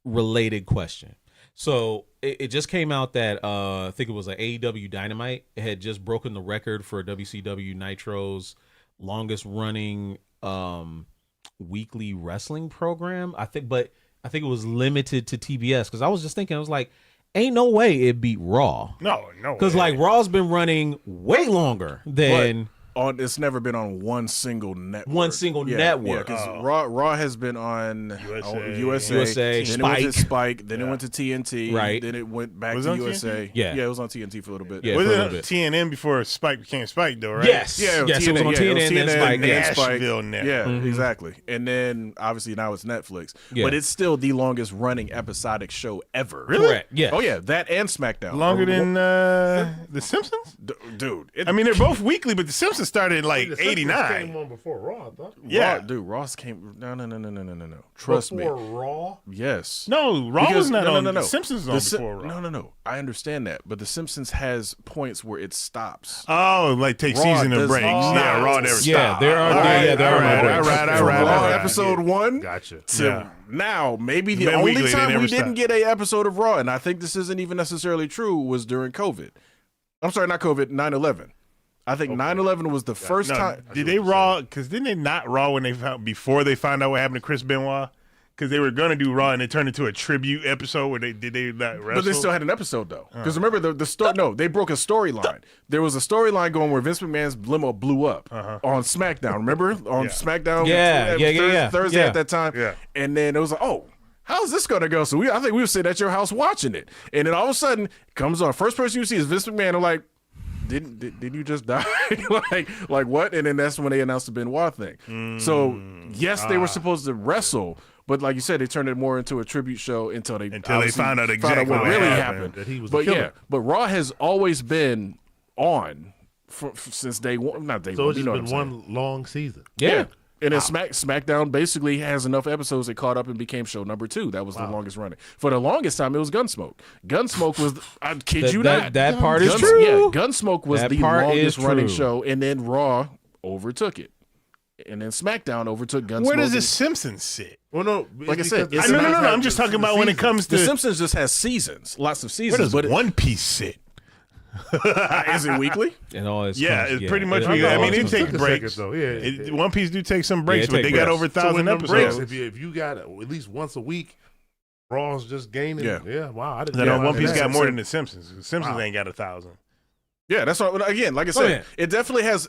A: related question. So it just came out that I think it was an AEW Dynamite. It had just broken the record for WCW Nitro's longest running weekly wrestling program. I think it was limited to TBS because I was just thinking, I was like, ain't no way it beat Raw.
D: No.
A: Because like Raw's been running way longer than
B: It's never been on one single network.
A: One single network.
B: Yeah, because Raw has been on USA, then
A: Spike.
B: it went to Spike, then it went to TNT,
A: right?
B: Then it went back
D: Was
B: to
D: it on
B: USA.
D: TNT?
B: Yeah, it was on TNT for a little bit.
A: Yeah,
D: Was
A: for a
D: it
A: little bit.
D: TNN before Spike became Spike, though, right?
A: Yes.
B: Yeah,
A: Yes, it was on TNN, then Spike.
B: then Spike.
D: Nashville Network.
B: Yeah, exactly. And then obviously now it's Netflix.
A: Yeah.
B: But it's still the longest running episodic show ever.
D: Really?
A: Correct. Yeah.
B: Oh yeah, that and SmackDown.
D: Longer than The Simpsons?
B: Dude.
D: I mean, they're both weekly, but The Simpsons started in like
C: The Simpsons came
D: 89.
C: on before Raw, I thought.
D: Yeah.
B: Ross came. No. Trust me.
C: Before Raw.
B: Yes.
D: No, Raw
B: Because-
D: was not on.
B: no.
D: The Simpsons was on before Raw.
B: No. I understand that, but The Simpsons has points where it stops.
D: Oh, like take
B: Raw
D: season and
B: does
D: breaks.
B: not.
D: Yeah, Raw never
A: Yeah,
D: stopped.
A: there are.
D: All right,
A: Yeah, there
D: all
A: are.
D: right,
A: no
D: all
A: breaks.
D: right, all
B: From
D: right,
B: Raw
D: all right.
B: episode 1
C: Gotcha.
B: to
D: Yeah.
B: now, maybe the
D: Then
B: only
D: weekly, they
B: time
D: never
B: we didn't
D: stopped.
B: get a episode of Raw, and I think this isn't even necessarily true, was during COVID. I'm sorry, not COVID, 9/11. I think 9/11 was the first
D: No,
B: time.
D: did they Raw? Because didn't they not Raw when they found before they found out what happened to Chris Benoit? Because they were gonna do Raw and it turned into a tribute episode where they not wrestle.
B: But they still had an episode though, because remember the story. No, they broke a storyline. There was a storyline going where Vince McMahon's limo blew up on SmackDown. Remember on SmackDown? Thursday
A: Yeah.
B: at that time.
D: Yeah.
B: And then it was like, oh, how's this gonna go? So I think we were sitting at your house watching it, and then all of a sudden comes on. First person you see is Vince McMahon. I'm like, did you just die? like what? And then that's when they announced the Benoit thing. So yes, they were supposed to wrestle. But like you said, they turned it more into a tribute show until they obviously
D: found out exactly
B: what
D: what
B: really
D: happened.
B: happened.
C: That he was
B: But
C: the killer.
B: yeah, but Raw has always been on since day one. Not day
C: So
B: one.
C: it's
B: You
C: just
B: know
C: been
B: what I'm saying.
C: one long season.
A: Yeah.
B: And then SmackDown basically has enough episodes that caught up and became show number 2. That was the longest running. For the longest time, it was Gunsmoke. Gunsmoke was, I kid you not.
A: That part is true.
B: Yeah, Gunsmoke was
A: That
B: the
A: part
B: longest
A: is
B: running
A: true.
B: show, and then Raw overtook it. And then SmackDown overtook Gunsmoke.
D: Where does The
B: and-
D: Simpsons sit?
C: Well, no,
B: Like I said,
C: because
B: it's
C: the
D: No.
C: Simpsons
D: I'm just
C: have
D: talking
C: the
D: about when it
C: seasons.
D: comes
B: The
D: to
B: Simpsons just has seasons, lots of
D: where
B: seasons.
D: does
B: But
D: One Piece sit?
B: is it weekly?
A: And all this
D: Yeah,
A: comes-
D: it's pretty much.
A: it-
D: I
A: it
D: mean,
A: all
D: it
A: comes
D: take
C: took a
D: breaks.
C: second, though. Yeah,
D: One Piece do take some breaks,
A: it
D: but
A: take
D: they got
A: breaks.
D: over
C: So
D: 1,000
C: when them breaks,
D: episodes.
C: if you got at least once a week, Raw's just gaining.
B: Yeah.
C: Wow, I didn't
D: No,
C: realize
D: One Piece
C: that.
D: got more than The Simpsons. The Simpsons
C: Wow.
D: ain't got 1,000.
B: Yeah, that's what. Again, like I said,
A: yeah.
B: it definitely has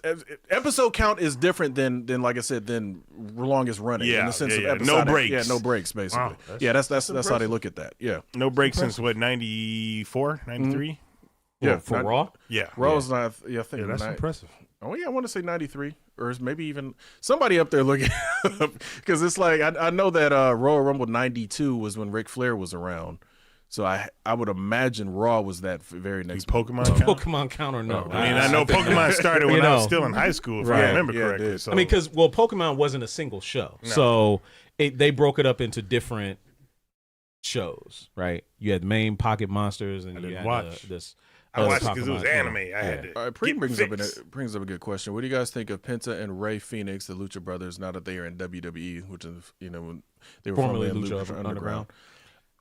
B: episode count is different than like I said than longest running in
D: Yeah,
B: the sense
D: yeah,
B: of
D: yeah. No
B: episodic.
D: breaks.
B: Yeah, no breaks basically.
C: Wow,
B: that's how they look at that. Yeah,
D: No breaks since what, 94, 93?
B: yeah.
A: for
B: not-
A: Raw.
D: Yeah.
B: Raw's not. Yeah, I think.
C: Yeah, that's impressive.
B: Oh yeah, I want to say 93 or maybe even somebody up there looking because it's like I know that Royal Rumble 92 was when Ric Flair was around. So I would imagine Raw was that very next.
D: Pokemon count?
A: Pokemon count or no?
D: I mean, I know Pokemon started when I was still in high school, if I
A: Right.
D: remember
B: Yeah, it
D: correctly.
B: did.
D: So.
A: I mean, because Pokemon wasn't a single show, so they broke it up into different shows, right? You had the main Pocket Monsters, and you
C: didn't
A: had
C: watch.
A: this.
D: I
A: other
D: watched it because it was
A: Pokemon.
D: anime. I had
A: Yeah.
D: to.
B: All right, Pre
D: get
B: brings up a good question. What do you guys think of Penta and Rey Fenix, the Lucha Brothers, now that they are in WWE, which is when they were
A: Formerly
B: formerly in
A: Lucha Underground.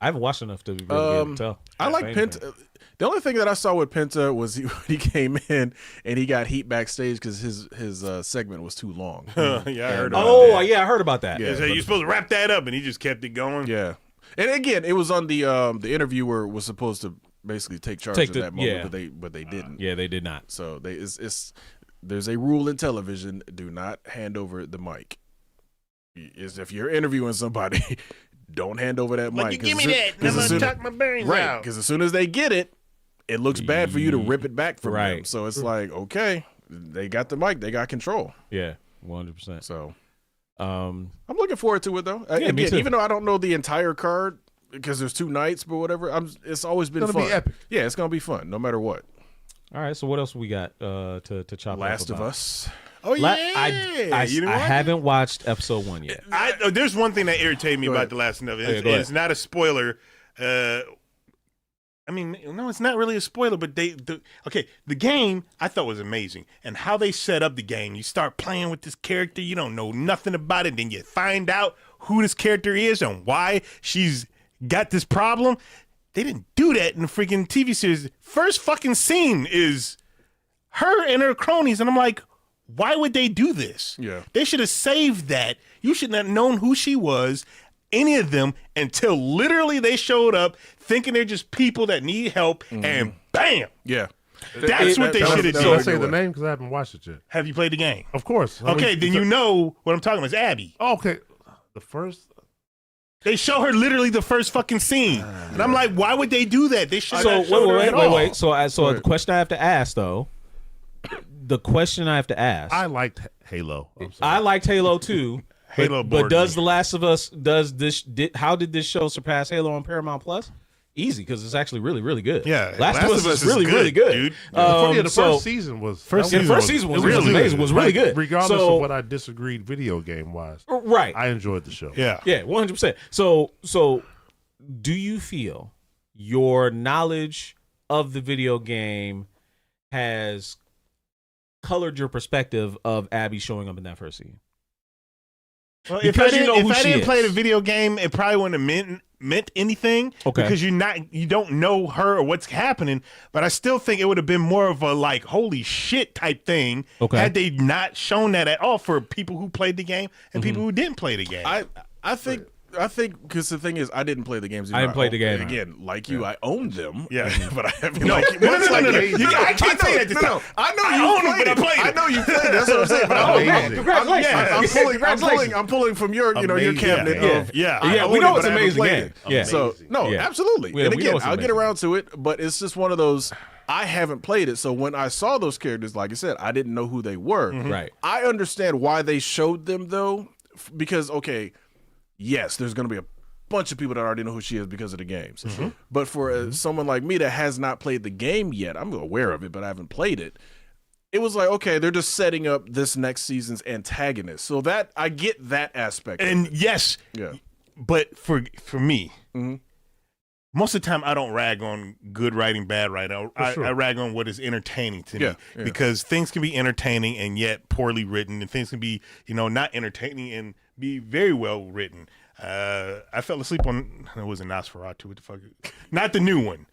A: I haven't watched enough to really be able to tell.
B: I like Penta. The only thing that I saw with Penta was he came in and he got heat backstage because his segment was too long.
D: yeah, I heard about
A: Oh,
D: that.
A: yeah, I heard about that.
B: Yeah.
D: So you're supposed to wrap that up, and he just kept it going.
B: Yeah, and again, it was on the interviewer was supposed to basically take charge of that moment, but they didn't.
A: Yeah, they did not.
B: So there's a rule in television: do not hand over the mic. Is if you're interviewing somebody, don't hand over that
D: Like,
B: mic.
D: you give me that, and I'm going to tuck my bearings
B: Right,
D: out.
B: because as soon as they get it, it looks bad for you to rip it back from them.
A: Right.
B: So it's like, okay, they got the mic, they got control.
A: Yeah, 100%.
B: So
A: Um,
B: I'm looking forward to it though.
A: me
B: Again,
A: too.
B: even though I don't know the entire card because there's 2 nights, but whatever, it's always been
C: It's
B: fun.
C: gonna be epic.
B: Yeah, it's gonna be fun no matter what.
A: all right, so what else we got to chop
B: Last
A: up
B: of
A: about?
B: Us.
D: Oh, yeah.
A: I
D: You didn't watch it?
A: haven't watched episode 1 yet.
D: There's one thing that irritated me
B: Go
D: about
B: ahead.
D: The Last of Us.
A: Yeah, go ahead.
D: It's not a spoiler. I mean, no, it's not really a spoiler, but the game I thought was amazing. And how they set up the game. You start playing with this character, you don't know nothing about it, then you find out who this character is and why she's got this problem. They didn't do that in the freaking TV series. First fucking scene is her and her cronies, and I'm like, why would they do this?
B: Yeah.
D: They should have saved that. You should not have known who she was, any of them, until literally they showed up thinking they're just people that need help, and bam.
B: Yeah.
D: That's what they should have
C: Did I
D: did.
C: say the name? Because I haven't watched it yet.
D: Have you played the game?
C: Of course.
D: Okay, then you know what I'm talking about. It's Abby.
C: Okay. The first.
D: They show her literally the first fucking scene, and I'm like, why would they do that? They should.
A: So wait. So
B: Right.
A: the question I have to ask though. The question I have to ask.
C: I liked Halo.
A: I liked Halo too.
D: Halo,
A: but does
D: me.
A: The Last of Us how did this show surpass Halo on Paramount Plus? Easy, because it's actually really, really good.
D: Yeah,
A: Last of Us is really,
D: good,
A: really good,
D: dude.
C: The first season was
A: season was
C: really
A: amazing. Was really good.
C: Regardless
A: So-
C: of what I disagreed video game wise,
A: Right.
C: I enjoyed the show.
D: Yeah.
A: 100%. So do you feel your knowledge of the video game has colored your perspective of Abby showing up in that first scene?
D: Well, if I
A: Because you
D: didn't,
A: know who
D: if I
A: she
D: didn't
A: is.
D: play the video game, it probably wouldn't have meant anything.
A: Okay.
D: Because you don't know her or what's happening. But I still think it would have been more of a like holy shit type thing.
A: Okay.
D: Had they not shown that at all for people who played the game and people who didn't play the game.
B: I think because the thing is, I didn't play the games.
A: I didn't play the game.
B: Again. Like you, I owned them.
D: Yeah.
B: but I haven't.
D: No,
B: like,
D: no.
B: I
D: can't say that.
B: know you played it. I know you played it. That's what I'm saying. But I
C: Amazing.
A: Congratulations.
B: I'm pulling from your
C: Amazing.
B: cabinet of
D: Yeah.
B: I
A: Yeah,
B: own
A: we
B: it,
A: know
B: but
A: it's
B: I haven't
A: amazing
B: played
A: game.
B: it.
A: Yeah.
B: So no,
A: Yeah.
B: absolutely.
A: Yeah,
B: And
A: we know
B: again,
A: it's
B: I'll get
A: amazing.
B: around to it, but it's just one of those. I haven't played it, so when I saw those characters, like I said, I didn't know who they were.
A: Right.
B: I understand why they showed them though, because yes, there's going to be a bunch of people that already know who she is because of the games. But for someone like me that has not played the game yet, I'm aware of it, but I haven't played it. It was like, okay, they're just setting up this next season's antagonist. So that I get that aspect.
D: And yes,
B: Yeah.
D: but for me, most of the time I don't rag on good writing, bad writing. I rag on what is entertaining to me because things can be entertaining and yet poorly written, and things can be not entertaining and be very well written. I fell asleep on it was a Nosferatu. What the fuck? Not the new one.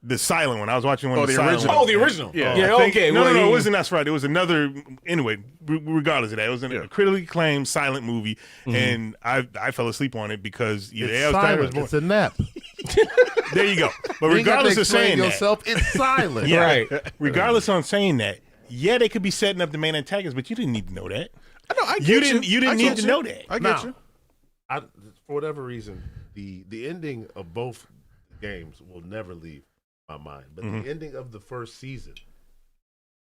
D: The silent one. I was watching one of the silent
B: original.
D: ones.
A: Oh, the original.
B: Yeah.
A: Yeah.
D: I think-
A: Okay.
D: No,
A: well,
D: it wasn't Nosferatu. It was another. Anyway, regardless of that, it was a critically acclaimed silent movie, and I fell asleep on it because
C: It's
D: I was tired.
C: silent. It's a nap.
D: There you go. But
C: You ain't got to
D: regardless of
C: explain
D: saying that,
C: yourself, it's silent.
D: yeah,
A: Right.
D: Regardless of saying that, yeah, they could be setting up the main antagonist, but you didn't need to know that.
B: I know, I
D: You
B: get
D: didn't
B: I
D: need
B: get
D: to
B: you.
D: know that.
B: I get
C: Now,
B: you.
C: For whatever reason, the ending of both games will never leave my mind. But the ending of the first season,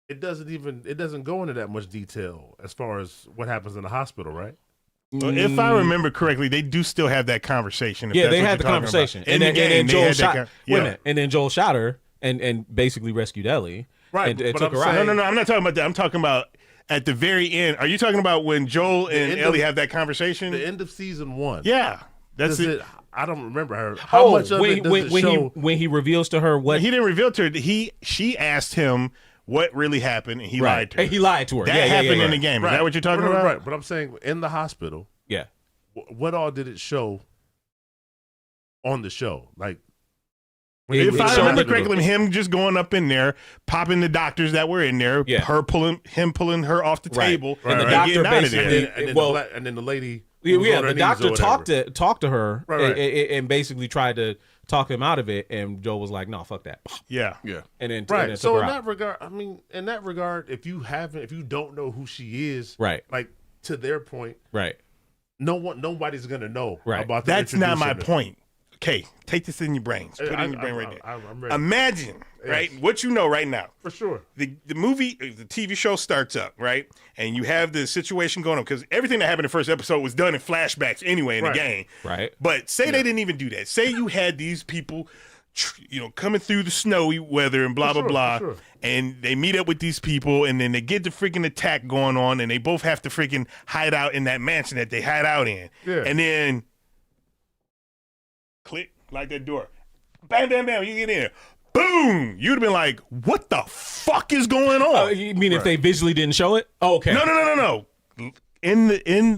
C: it doesn't go into that much detail as far as what happens in the hospital, right?
D: Well, if I remember correctly, they do still have that conversation. if
A: Yeah,
D: that's
A: they
D: what
A: had
D: you're
A: the
D: talking
A: conversation,
D: about. In the game,
A: then
D: they
A: Joel
D: had that
A: shot.
D: con-
A: Wait a
D: yeah.
A: minute, and then Joel shot her and basically rescued Ellie.
C: Right,
A: and
C: but
A: took
C: I'm
A: her out.
C: saying-
D: No, I'm not talking about that. I'm talking about at the very end. Are you talking about when Joel and
C: end
D: Ellie
C: of-
D: have that conversation?
C: The end of season 1.
D: Yeah, that's
C: Does
D: it.
C: I don't remember her. How much of it does it show?
A: when he reveals to her what
D: He didn't reveal to her. She asked him what really happened, and he
A: right.
D: lied to her.
A: And he lied to her.
D: That
A: Yeah,
D: happened
A: yeah,
D: in the game. Is that what you're talking about?
C: Right, but I'm saying in the hospital,
A: Yeah.
C: what all did it show on the show? Like,
D: If I
A: showed
D: remember
A: the-
D: correctly, him just going up in there, popping the doctors that were in there,
A: Yeah.
D: him pulling her off the
A: Right.
D: table,
A: And the
D: and
A: doctor
D: getting out of
A: basically-
D: there.
C: and then the lady.
A: Yeah,
C: who was on her
A: the
C: knees
A: doctor
C: or whatever.
A: talked to her
C: Right.
A: and basically tried to talk him out of it, and Joel was like, "No, fuck that,"
D: Yeah.
B: Yeah.
A: and then
C: Right.
A: took
C: So
A: her
C: in
A: out.
C: that regard, if you don't know who she is,
A: Right.
C: like to their point,
A: Right.
C: nobody's gonna know
A: Right.
C: about.
D: That's not my
C: introducing her.
D: point. Okay, take this in your brains. Put it in your brain right there.
C: I'm ready.
D: Imagine, right, what you know right now.
C: For sure.
D: The movie, the TV show starts up, right? And you have the situation going on because everything that happened in the first episode was done in flashbacks anyway in
C: Right.
D: the game.
A: Right.
D: But say they didn't even do that. Say you had these people, coming through the snowy weather and blah,
C: For
D: blah,
C: sure,
D: blah.
C: for sure.
D: And they meet up with these people and then they get the freaking attack going on and they both have to freaking hide out in that mansion that they hide out in.
C: Yeah.
D: And then click, like that door. Bam, bam, bam, you get in there. Boom! You'd have been like, what the fuck is going on?
A: You mean if they visually didn't show it? Oh, okay.
D: No. In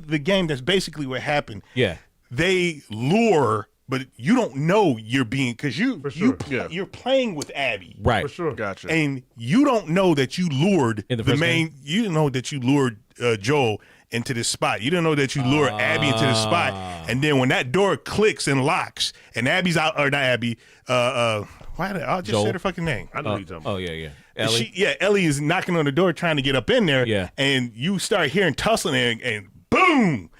D: the game, that's basically what happened.
A: Yeah.
D: They lure, but you don't know you're being because
C: For sure.
D: you're playing with Abby,
A: Right.
C: For sure.
B: Gotcha.
D: and you don't know that you lured
A: In the
D: the
A: first
D: main. You didn't know that you lured Joel into this spot. You didn't know that you lured Abby into this spot, and then when that door clicks and locks, and Abby's out, or not Abby, Why did I just
A: Joel.
D: said her fucking name?
C: I know who you're talking about.
A: Oh yeah. Ellie.
D: Ellie is knocking on the door trying to get up in there.
A: Yeah.
D: And you start hearing tussling and boom.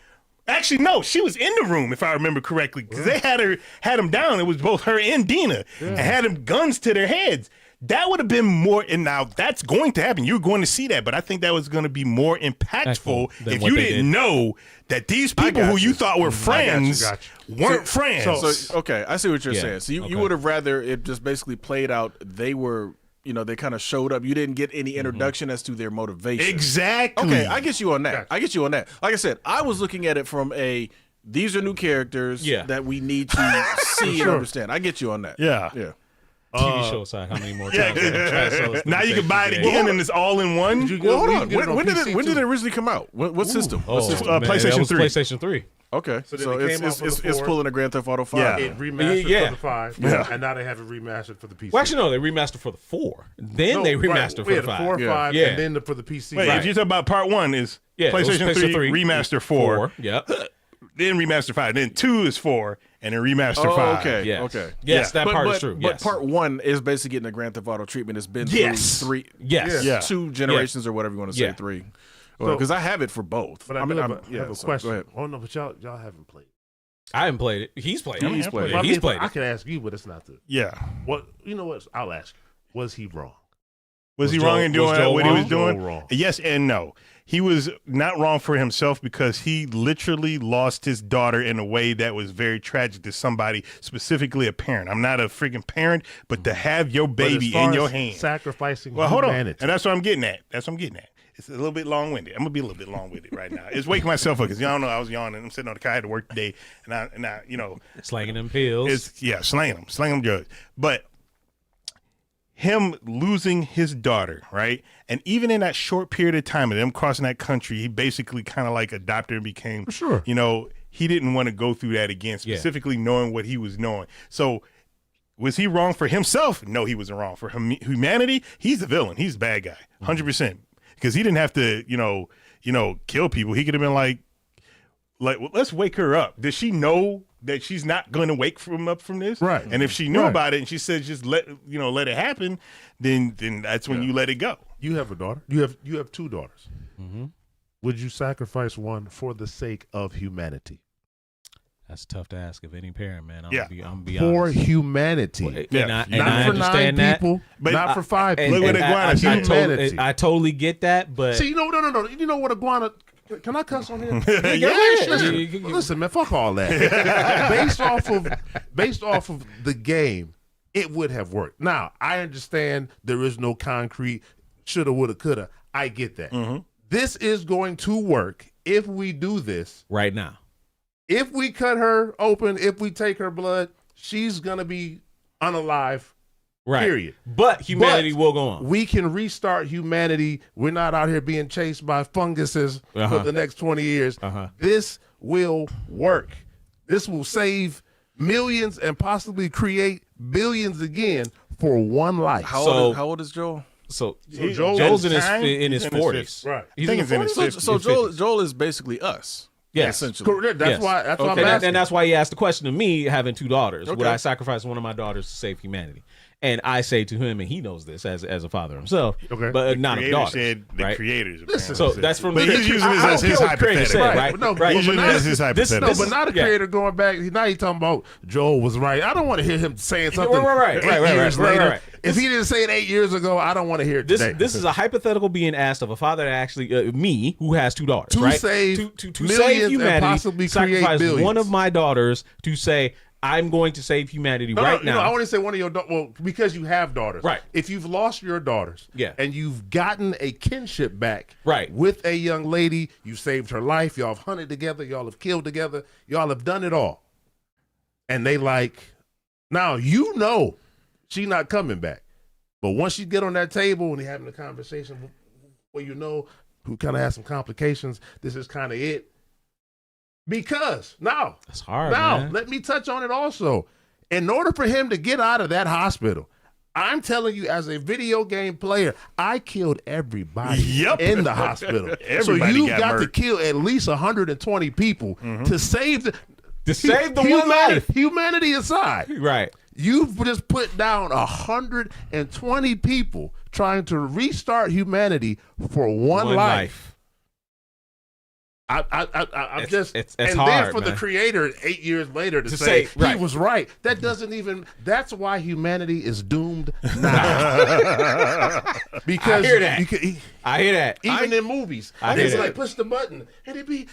D: Actually, no, she was in the room if I remember correctly because they had him down. It was both her and Dina and had them guns to their heads. That would have been more, and now that's going to happen. You're going to see that, but I think that was going to be more impactful if you didn't know that these people who you thought were friends weren't friends.
B: So okay, I see what you're saying. So you would have rather it just basically played out. They were, they kind of showed up. You didn't get any introduction as to their motivation.
D: Exactly.
B: Okay, I get you on that. Like I said, I was looking at it from these are new characters that we need to see and understand. I get you on that.
D: Yeah.
A: TV show side. How many more times?
D: Now you can buy it again and it's all in one.
B: Well, hold on. When did it originally come out? What system?
D: PlayStation 3.
A: PlayStation 3.
B: Okay, so
C: then
B: it's pulling a Grand Theft Auto 5.
D: Yeah.
C: It remastered for the 5, and now they have it remastered for the PC.
A: Well, actually, no, they remastered for the 4. Then they remastered for the 5.
C: 4 and 5, and then for the PC.
D: Wait, if you talk about part 1 is PlayStation 3 remaster 4.
A: Yep.
D: Then remaster 5. Then 2 is 4, and then remaster 5.
B: Okay.
A: Yes.
B: Okay.
A: Yes, that part is true.
B: But part 1 is basically getting a Grand Theft Auto treatment. It's been through 3,
A: Yes.
B: 2 generations or whatever you want to say, 3. Because I have it for both.
C: But I have a question.
B: Go ahead.
C: Oh no, but y'all haven't played.
A: I haven't played it. He's played it.
B: He's played it.
A: He's played
C: I
A: it.
C: can ask you, but it's not the.
D: Yeah.
C: What you know? What I'll ask you. Was he wrong?
D: Was he wrong in doing what he was doing?
C: Wrong?
D: Yes and no. He was not wrong for himself because he literally lost his daughter in a way that was very tragic to somebody, specifically a parent. I'm not a freaking parent, but to have your baby in your hands.
C: Sacrificing
D: hold on.
C: humanity.
D: And that's what I'm getting at. It's a little bit long-winded. I'm going to be a little bit long-winded right now. It's waking myself up because y'all know I was yawning. I'm sitting on the car. I had to work today. And I
A: Slanging them pills.
D: Slanging them drugs. But him losing his daughter, right? And even in that short period of time of them crossing that country, he basically kind of like adopted and became, he didn't want to go through that again, specifically knowing what he was knowing. So was he wrong for himself? No, he wasn't wrong. For humanity, he's the villain. He's the bad guy, 100%. Because he didn't have to, kill people. He could have been like, well, let's wake her up. Does she know that she's not going to wake up from this?
C: Right.
D: And if she knew about it and she said just let it happen, then that's when you let it go.
C: You have a daughter. You have 2 daughters.
A: Mm-hmm.
C: Would you sacrifice one for the sake of humanity?
A: That's tough to ask of any parent, man. I'm gonna be
C: for
A: honest.
C: humanity.
A: And
C: not
A: I
C: for
A: understand
C: 9
A: that.
C: people,
D: But
C: not for 5
A: And,
C: people.
D: Look what
A: and
C: humanity.
A: I totally get that, but
C: See, no. You know what iguana? Can I cuss on here? Listen, man, fuck all that. based off of the game, it would have worked. Now, I understand there is no concrete shoulda, woulda, coulda. I get that.
D: Mm-hmm.
C: This is going to work if we do this
A: right now.
C: If we cut her open, if we take her blood, she's going to be unalive, period.
A: But humanity will go on.
C: We can restart humanity. We're not out here being chased by funguses for the next 20 years. This will work. This will save millions and possibly create billions again for one life.
B: How old is Joel?
A: So
C: Joel's
A: in his 40s.
C: Right.
D: He's in his 50s.
B: So Joel is basically us.
A: Yes.
B: Essentially.
C: Correct. That's why I'm asking.
A: And that's why he asked the question to me, having 2 daughters. Would I sacrifice one of my daughters to save humanity? And I say to him, and he knows this as a father himself, but not of daughters.
D: The creators.
A: So that's from
D: but he's using this as his hypothetical.
A: Right?
C: No,
A: right.
D: He's using it as his hypothetical.
C: But not a creator going back. Now he's talking about Joel was right. I don't want to hear him saying something.
A: Right.
C: If he didn't say it 8 years ago, I don't want to hear it today.
A: This is a hypothetical being asked of a father that actually, me, who has 2 daughters,
C: to
A: right?
C: save
A: to save humanity,
C: and possibly
A: sacrifice
C: create billions.
A: one of my daughters to say, I'm going to save humanity right now.
C: I want to say one of your daughters. Well, because you have daughters.
A: Right.
C: If you've lost your daughters and you've gotten a kinship back with a young lady, you saved her life, y'all have hunted together, y'all have killed together, y'all have done it all. And they now she's not coming back. But once you get on that table and you're having a conversation where who kind of has some complications, this is kind of it. Because
A: that's hard.
C: Now, let me touch on it also. In order for him to get out of that hospital, I'm telling you, as a video game player, I killed everybody in the hospital. So you've got to kill at least 120 people to save the one life. Humanity aside.
A: Right.
C: You've just put down 120 people trying to restart humanity for one life. I'm just,
A: it's
C: and
A: hard,
C: then for
A: man.
C: the creator 8 years later to
A: say,
C: he
A: right.
C: was right. That doesn't even. That's why humanity is doomed now. Because
A: I hear that.
C: you
A: I hear that.
C: even in movies,
A: I hear
C: it's
A: that.
C: like push the button and it be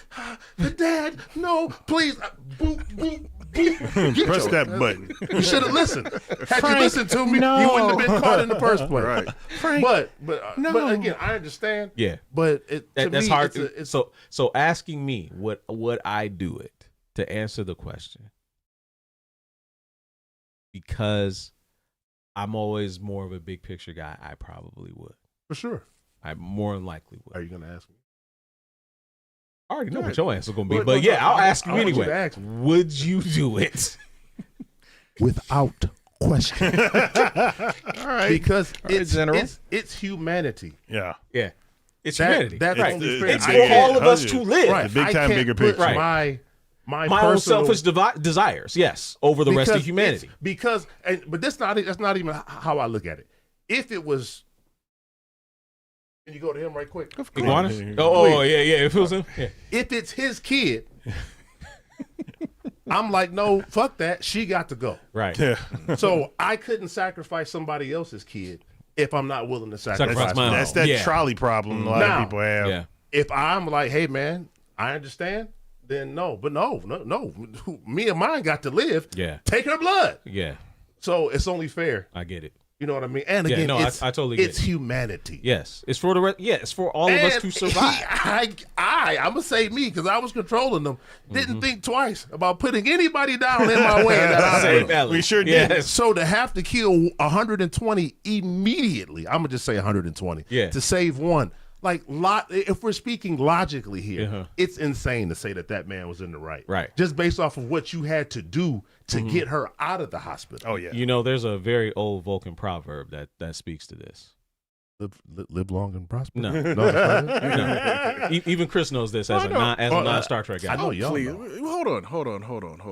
C: the dad. No, please, boop boop boop. Get
D: Press
C: your-
D: that button.
C: You should have listened. Had
D: Frank,
C: you listened to me,
D: no.
C: you wouldn't have been caught in the first place.
B: Right.
D: Frank,
C: But
D: no.
C: again, I understand.
A: Yeah.
C: But to
A: That's
C: me,
A: hard.
C: It's
A: So asking me would I do it to answer the question, because I'm always more of a big picture guy. I probably would.
C: for sure.
A: I more than likely would.
C: Are you going to ask me?
A: I already know what your answer's gonna be,
C: Well,
A: but
C: no,
A: yeah, I'll ask you
C: I want you to
A: anyway.
C: ask me.
A: Would you do it?
C: Without question.
B: All right.
C: Because
B: General.
C: it's humanity.
D: Yeah.
A: Yeah, it's
C: That-
A: humanity.
C: that's
A: right.
C: only
D: It's-
C: fair.
A: It's
C: I
A: for
C: can't-
A: all of us to live.
C: Right.
D: The big
C: I
D: time,
C: can't
D: bigger
C: put
D: picture.
A: Right.
C: my
A: My own
C: personal-
A: selfish desires, yes, over the rest of
C: because
A: humanity.
C: but that's not even how I look at it. If it was, can you go to him right quick?
A: Iguanas? Oh, yeah. If it was him, yeah.
C: If it's his kid, I'm like, no, fuck that. She got to go.
A: Right.
D: Yeah.
C: So I couldn't sacrifice somebody else's kid if I'm not willing to sacrifice
A: Sacrifice my own.
C: mine.
D: That's that
A: Yeah.
D: trolley problem a lot
C: Now,
D: of people have.
A: Yeah.
C: If I'm like, hey man, I understand, then no. But no. Me and mine got to live.
A: Yeah.
C: Take her blood.
A: Yeah.
C: So it's only fair.
A: I get it.
C: You know what I mean? And
A: Yeah,
C: again,
A: no, I totally get
C: it's
A: it.
C: humanity.
A: Yes. It's for the rest. Yeah. It's for all of us to survive.
C: I'm gonna say me because I was controlling them. Didn't think twice about putting anybody down in my way. In that
A: Same
C: hospital.
A: belly.
D: We sure did.
A: Yes.
C: So to have to kill 120 immediately, I'm gonna just say 120.
A: Yeah.
C: To save one, like if we're speaking logically here,
A: Uh-huh.
C: it's insane to say that man was in the right.
A: Right.
C: Just based off of what you had to do to get her out of the hospital.
D: Oh, yeah.
A: You know, there's a very old Vulcan proverb that speaks to this.
C: Live long and prosper.
A: No.
C: No, that's not it?
A: No. Even Chris knows this as a non Star Trek guy.
C: I know y'all
B: Please,
C: know.
B: hold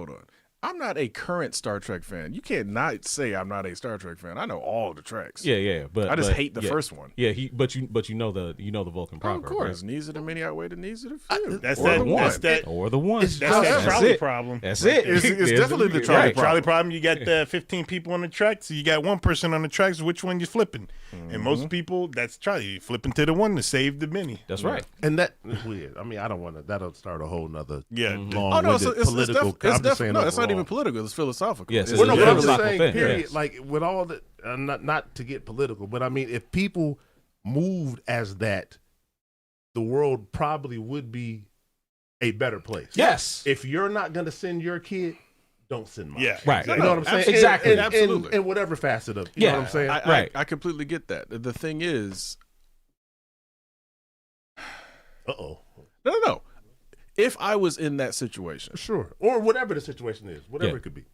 B: on. I'm not a current Star Trek fan. You can't not say I'm not a Star Trek fan. I know all the treks.
A: Yeah, but
B: I just
A: but,
B: hate the
A: yeah.
B: first one.
A: Yeah, but you know the Vulcan
B: Oh,
A: proverb.
B: of course,
A: right?
B: needs of the many outweigh the needs of the few.
D: That's
B: Or
D: that.
B: the one.
D: That's that.
A: Or the one.
C: It's
D: That's that
C: That's
D: trolley
A: it.
D: problem.
A: That's it.
B: It's
A: There's
B: definitely the trolley
A: right.
B: problem.
D: Trolley problem. You got 15 people on the track, so you got one person on the tracks. Which one you flipping? And most people, that's trolley. You flipping to the one to save the many.
A: That's right.
C: And that's weird. I mean, I don't want to. That'll start a whole nother
D: Yeah.
C: long
B: Oh no, it's
C: political. I'm just
B: definitely
C: saying
B: no. It's not
C: overall.
B: even political. It's philosophical.
A: Yes,
B: It's
C: Well, no, but I'm just
A: philosophical
C: saying,
A: thing,
C: period.
A: yes.
C: Like with all the, not to get political, but I mean, if people moved as that, the world probably would be a better place.
A: Yes.
C: If you're not going to send your kid, don't send mine.
D: Yeah.
A: Right.
C: You know what I'm saying?
A: Exactly.
B: Absolutely.
C: In whatever facet of, you
A: Yeah.
C: know what I'm saying?
A: Right.
B: I completely get that. The thing is,
C: Uh-oh.
B: no. If I was in that situation,
C: Sure. Or whatever the situation is, whatever
A: Yeah.
C: it could be.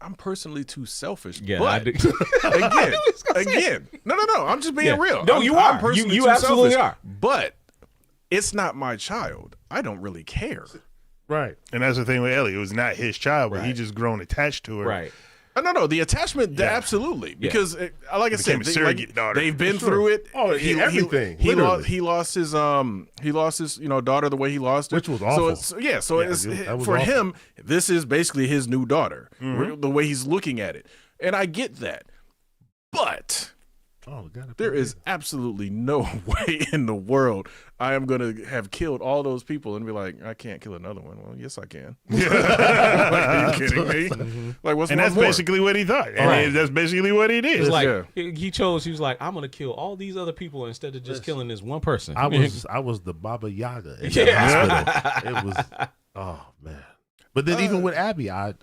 B: I'm personally too selfish.
A: Yeah,
B: but
A: I do.
B: again, no. I'm just being
A: Yeah.
B: real.
A: No,
B: I'm-
A: you
B: I'm
A: are.
B: personally
A: You
B: too
A: absolutely
B: selfish.
A: are.
B: But it's not my child. I don't really care.
C: Right.
D: And that's the thing with Ellie. It was not his child, but he
A: Right.
D: just grown attached to her.
A: Right.
B: No. The attachment, absolutely, because like I said,
D: Became a surrogate daughter.
B: they've been
C: Sure.
B: through it.
C: Oh, yeah, everything,
B: He
C: literally.
B: lost his daughter the way he lost it,
C: Which was awful.
B: So
C: Yeah,
B: it's
C: that was
B: for
C: awful.
B: him. This is basically his new daughter. The way he's looking at it, and I get that, but.
C: Oh, God.
B: There is absolutely no way in the world I am going to have killed all those people and be like, I can't kill another one. Well, yes, I can. Like, are you kidding me? Like, what's
D: And
B: one
D: that's
B: more?
D: basically what he thought. And
A: Right.
D: that's basically what it is.
A: It's like
B: Yeah.
A: he chose. He was like, I'm gonna kill all these other people instead of just killing this one person.
C: I was the Baba Yaga in that
A: Yeah.
C: hospital. It was, oh man. But then even with Abby, I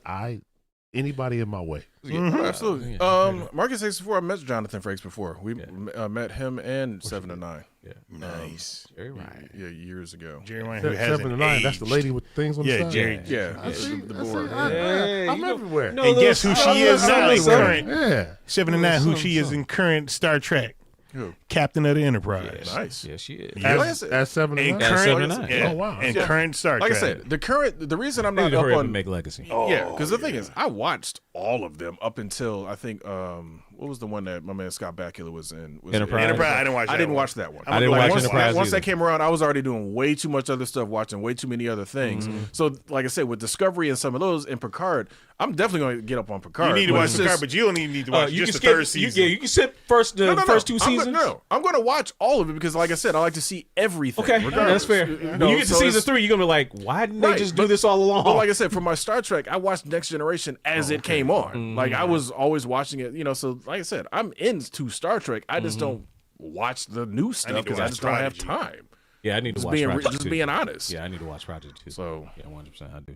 C: anybody in my way.
B: Oh, absolutely.
A: Yeah.
B: Marcus 64, I met Jonathan Frakes before. We met him and 7 to 9.
A: Yeah.
D: Nice.
A: Very right.
B: Yeah, years ago.
D: Jerry Wayne, who has
C: 7 to 9. That's the lady with things on the
D: Yeah,
C: side.
D: Jerry.
B: Yeah,
C: I see.
B: the
C: I see.
B: board.
C: I'm everywhere.
A: No,
D: And guess who she is now in
C: I'm
D: current
C: Yeah.
D: 7 to 9, who she is in current Star Trek.
B: Who?
D: captain of the Enterprise.
A: Yeah,
B: Nice.
A: Yeah, she is.
C: At 7 to
D: And
C: 9?
D: current,
A: 7 to 9.
D: yeah,
C: Oh, wow.
D: And
B: Yeah.
D: current Star Trek.
B: Like I said, the reason I'm
A: They
B: not
A: need to
B: up
A: hurry up
B: on
A: and make Legacy.
B: yeah, because the thing is, I watched all of them up until I think what was the one that my man Scott Bakula was in? Was
A: Enterprise.
D: Enterprise. I didn't watch that.
B: I didn't
D: one.
B: watch that one.
A: I didn't watch Enterprise
B: Once
A: either.
B: that came around, I was already doing way too much other stuff, watching way too many other things. So, like I said, with Discovery and some of those, and Picard, I'm definitely going to get up on Picard.
D: You need to
B: but
D: watch
B: it's
D: Picard,
B: just-
D: but you only need to watch
A: You
D: just
A: can
D: the third
A: skip.
D: season.
A: You can skip first
B: No,
A: first 2 seasons.
B: I'm going to watch all of it because, like I said, I like to see everything.
A: Okay,
B: regardless.
A: that's fair. When you get to
B: so
A: season
B: it's-
A: 3, you're gonna be like, why didn't they
B: Right,
A: just do
B: but-
A: this all along?
B: But like I said, for my Star Trek, I watched Next Generation as it came on. Like I was always watching it, So like I said, I'm into Star Trek. I just don't watch the new stuff
D: to
B: because I
D: watch
B: just don't have
D: Prodigy.
B: time.
A: Yeah, I need to
B: Just
A: watch
B: being
A: Project
B: just
A: 2.
B: being honest.
A: Yeah, I need to watch Project 2.
B: So
A: yeah, 100% I do.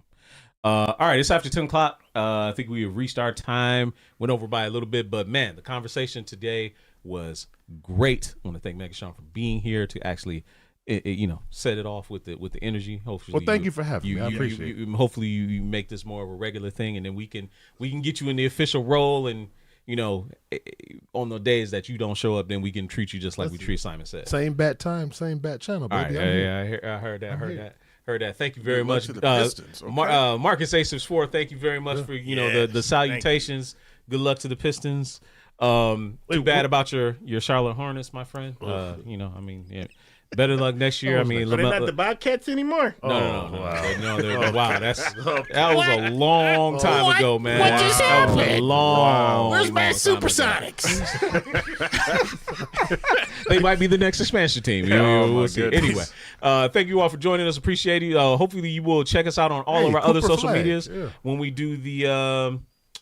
A: All right, it's after 10 o'clock. I think we have reached our time. Went over by a little bit, but man, the conversation today was great. I want to thank Megatron for being here to actually, set it off with the energy. Hopefully,
C: Well, thank you for having me. I appreciate
A: it. Hopefully, you make this more of a regular thing, and then we can get you in the official role. And on the days that you don't show up, then we can treat you just like we treat Simon Says.
C: Same bat time, same bat channel,
A: All right,
C: baby. I'm here.
A: I heard that. Thank you very
B: Good luck
A: much.
B: to the Pistons, okay?
A: Marcus A64, thank you very much for the salutations. Good luck to the Pistons. Too bad about your Charlotte Hornets, my friend. Better luck next year.
D: But they're not the Bobcats anymore.
A: No. Wow, that was a long time ago, man.
E: What just
A: That was a
E: happened?
A: long.
E: Where's my
A: long time ago.
E: Supersonics?
A: They might be the next expansion team.
B: Oh, my
A: We'll see.
B: goodness.
A: Anyway, thank you all for joining us. Appreciate it. Hopefully, you will check us out on all of our other
C: Cooper
A: social
C: Flag,
A: medias
C: yeah.
A: when we do the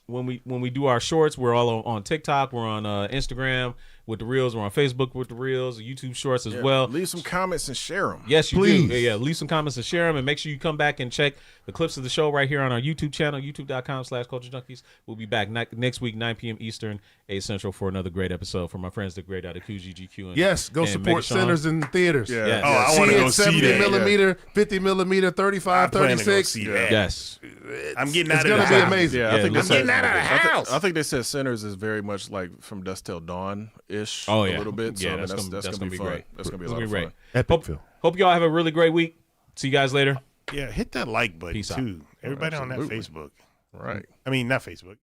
A: when we do our shorts. We're all on TikTok. We're on Instagram with the reels. We're on Facebook with the reels. YouTube shorts as well.
B: Leave some comments and share them.
A: Yes, you
C: Please.
A: do. Yeah, leave some comments and share them, and make sure you come back and check the clips of the show right here on our YouTube channel, youtube.com/Culture Junkies. We'll be back next week, 9 p.m. Eastern, 8 Central, for another great episode from my friends, the great out of QGGQ. And,
C: Yes, go
A: and
C: support
A: Megatron.
C: centers in theaters.
B: Yeah.
A: Yes.
D: Oh, I want to go see
C: 70
D: that.
C: millimeter, 50 millimeter, 35,
D: I plan to go
C: 36.
D: see that.
A: Yes.
D: I'm getting
C: It's
D: out of
C: gonna
D: the
C: be
D: house.
C: amazing.
B: Yeah,
A: Yeah,
B: I think they
A: I'm
B: said,
D: getting out of the house.
B: I think they said Sinners is very much like From Dusk Till Dawn ish.
A: Oh, yeah.
B: a little bit. So
A: Yeah,
B: I mean,
A: that's gonna be
B: fun.
A: great.
B: That's gonna be a
A: It's
B: lot
A: gonna
B: of
A: be
B: fun.
A: great.
C: Epic film.
A: Hope y'all have a really great week. See you guys later.
D: Yeah, hit that like button
A: Peace out.
D: too. Everybody on that
B: absolutely.
D: Facebook.
B: Right.
D: I mean, not Facebook.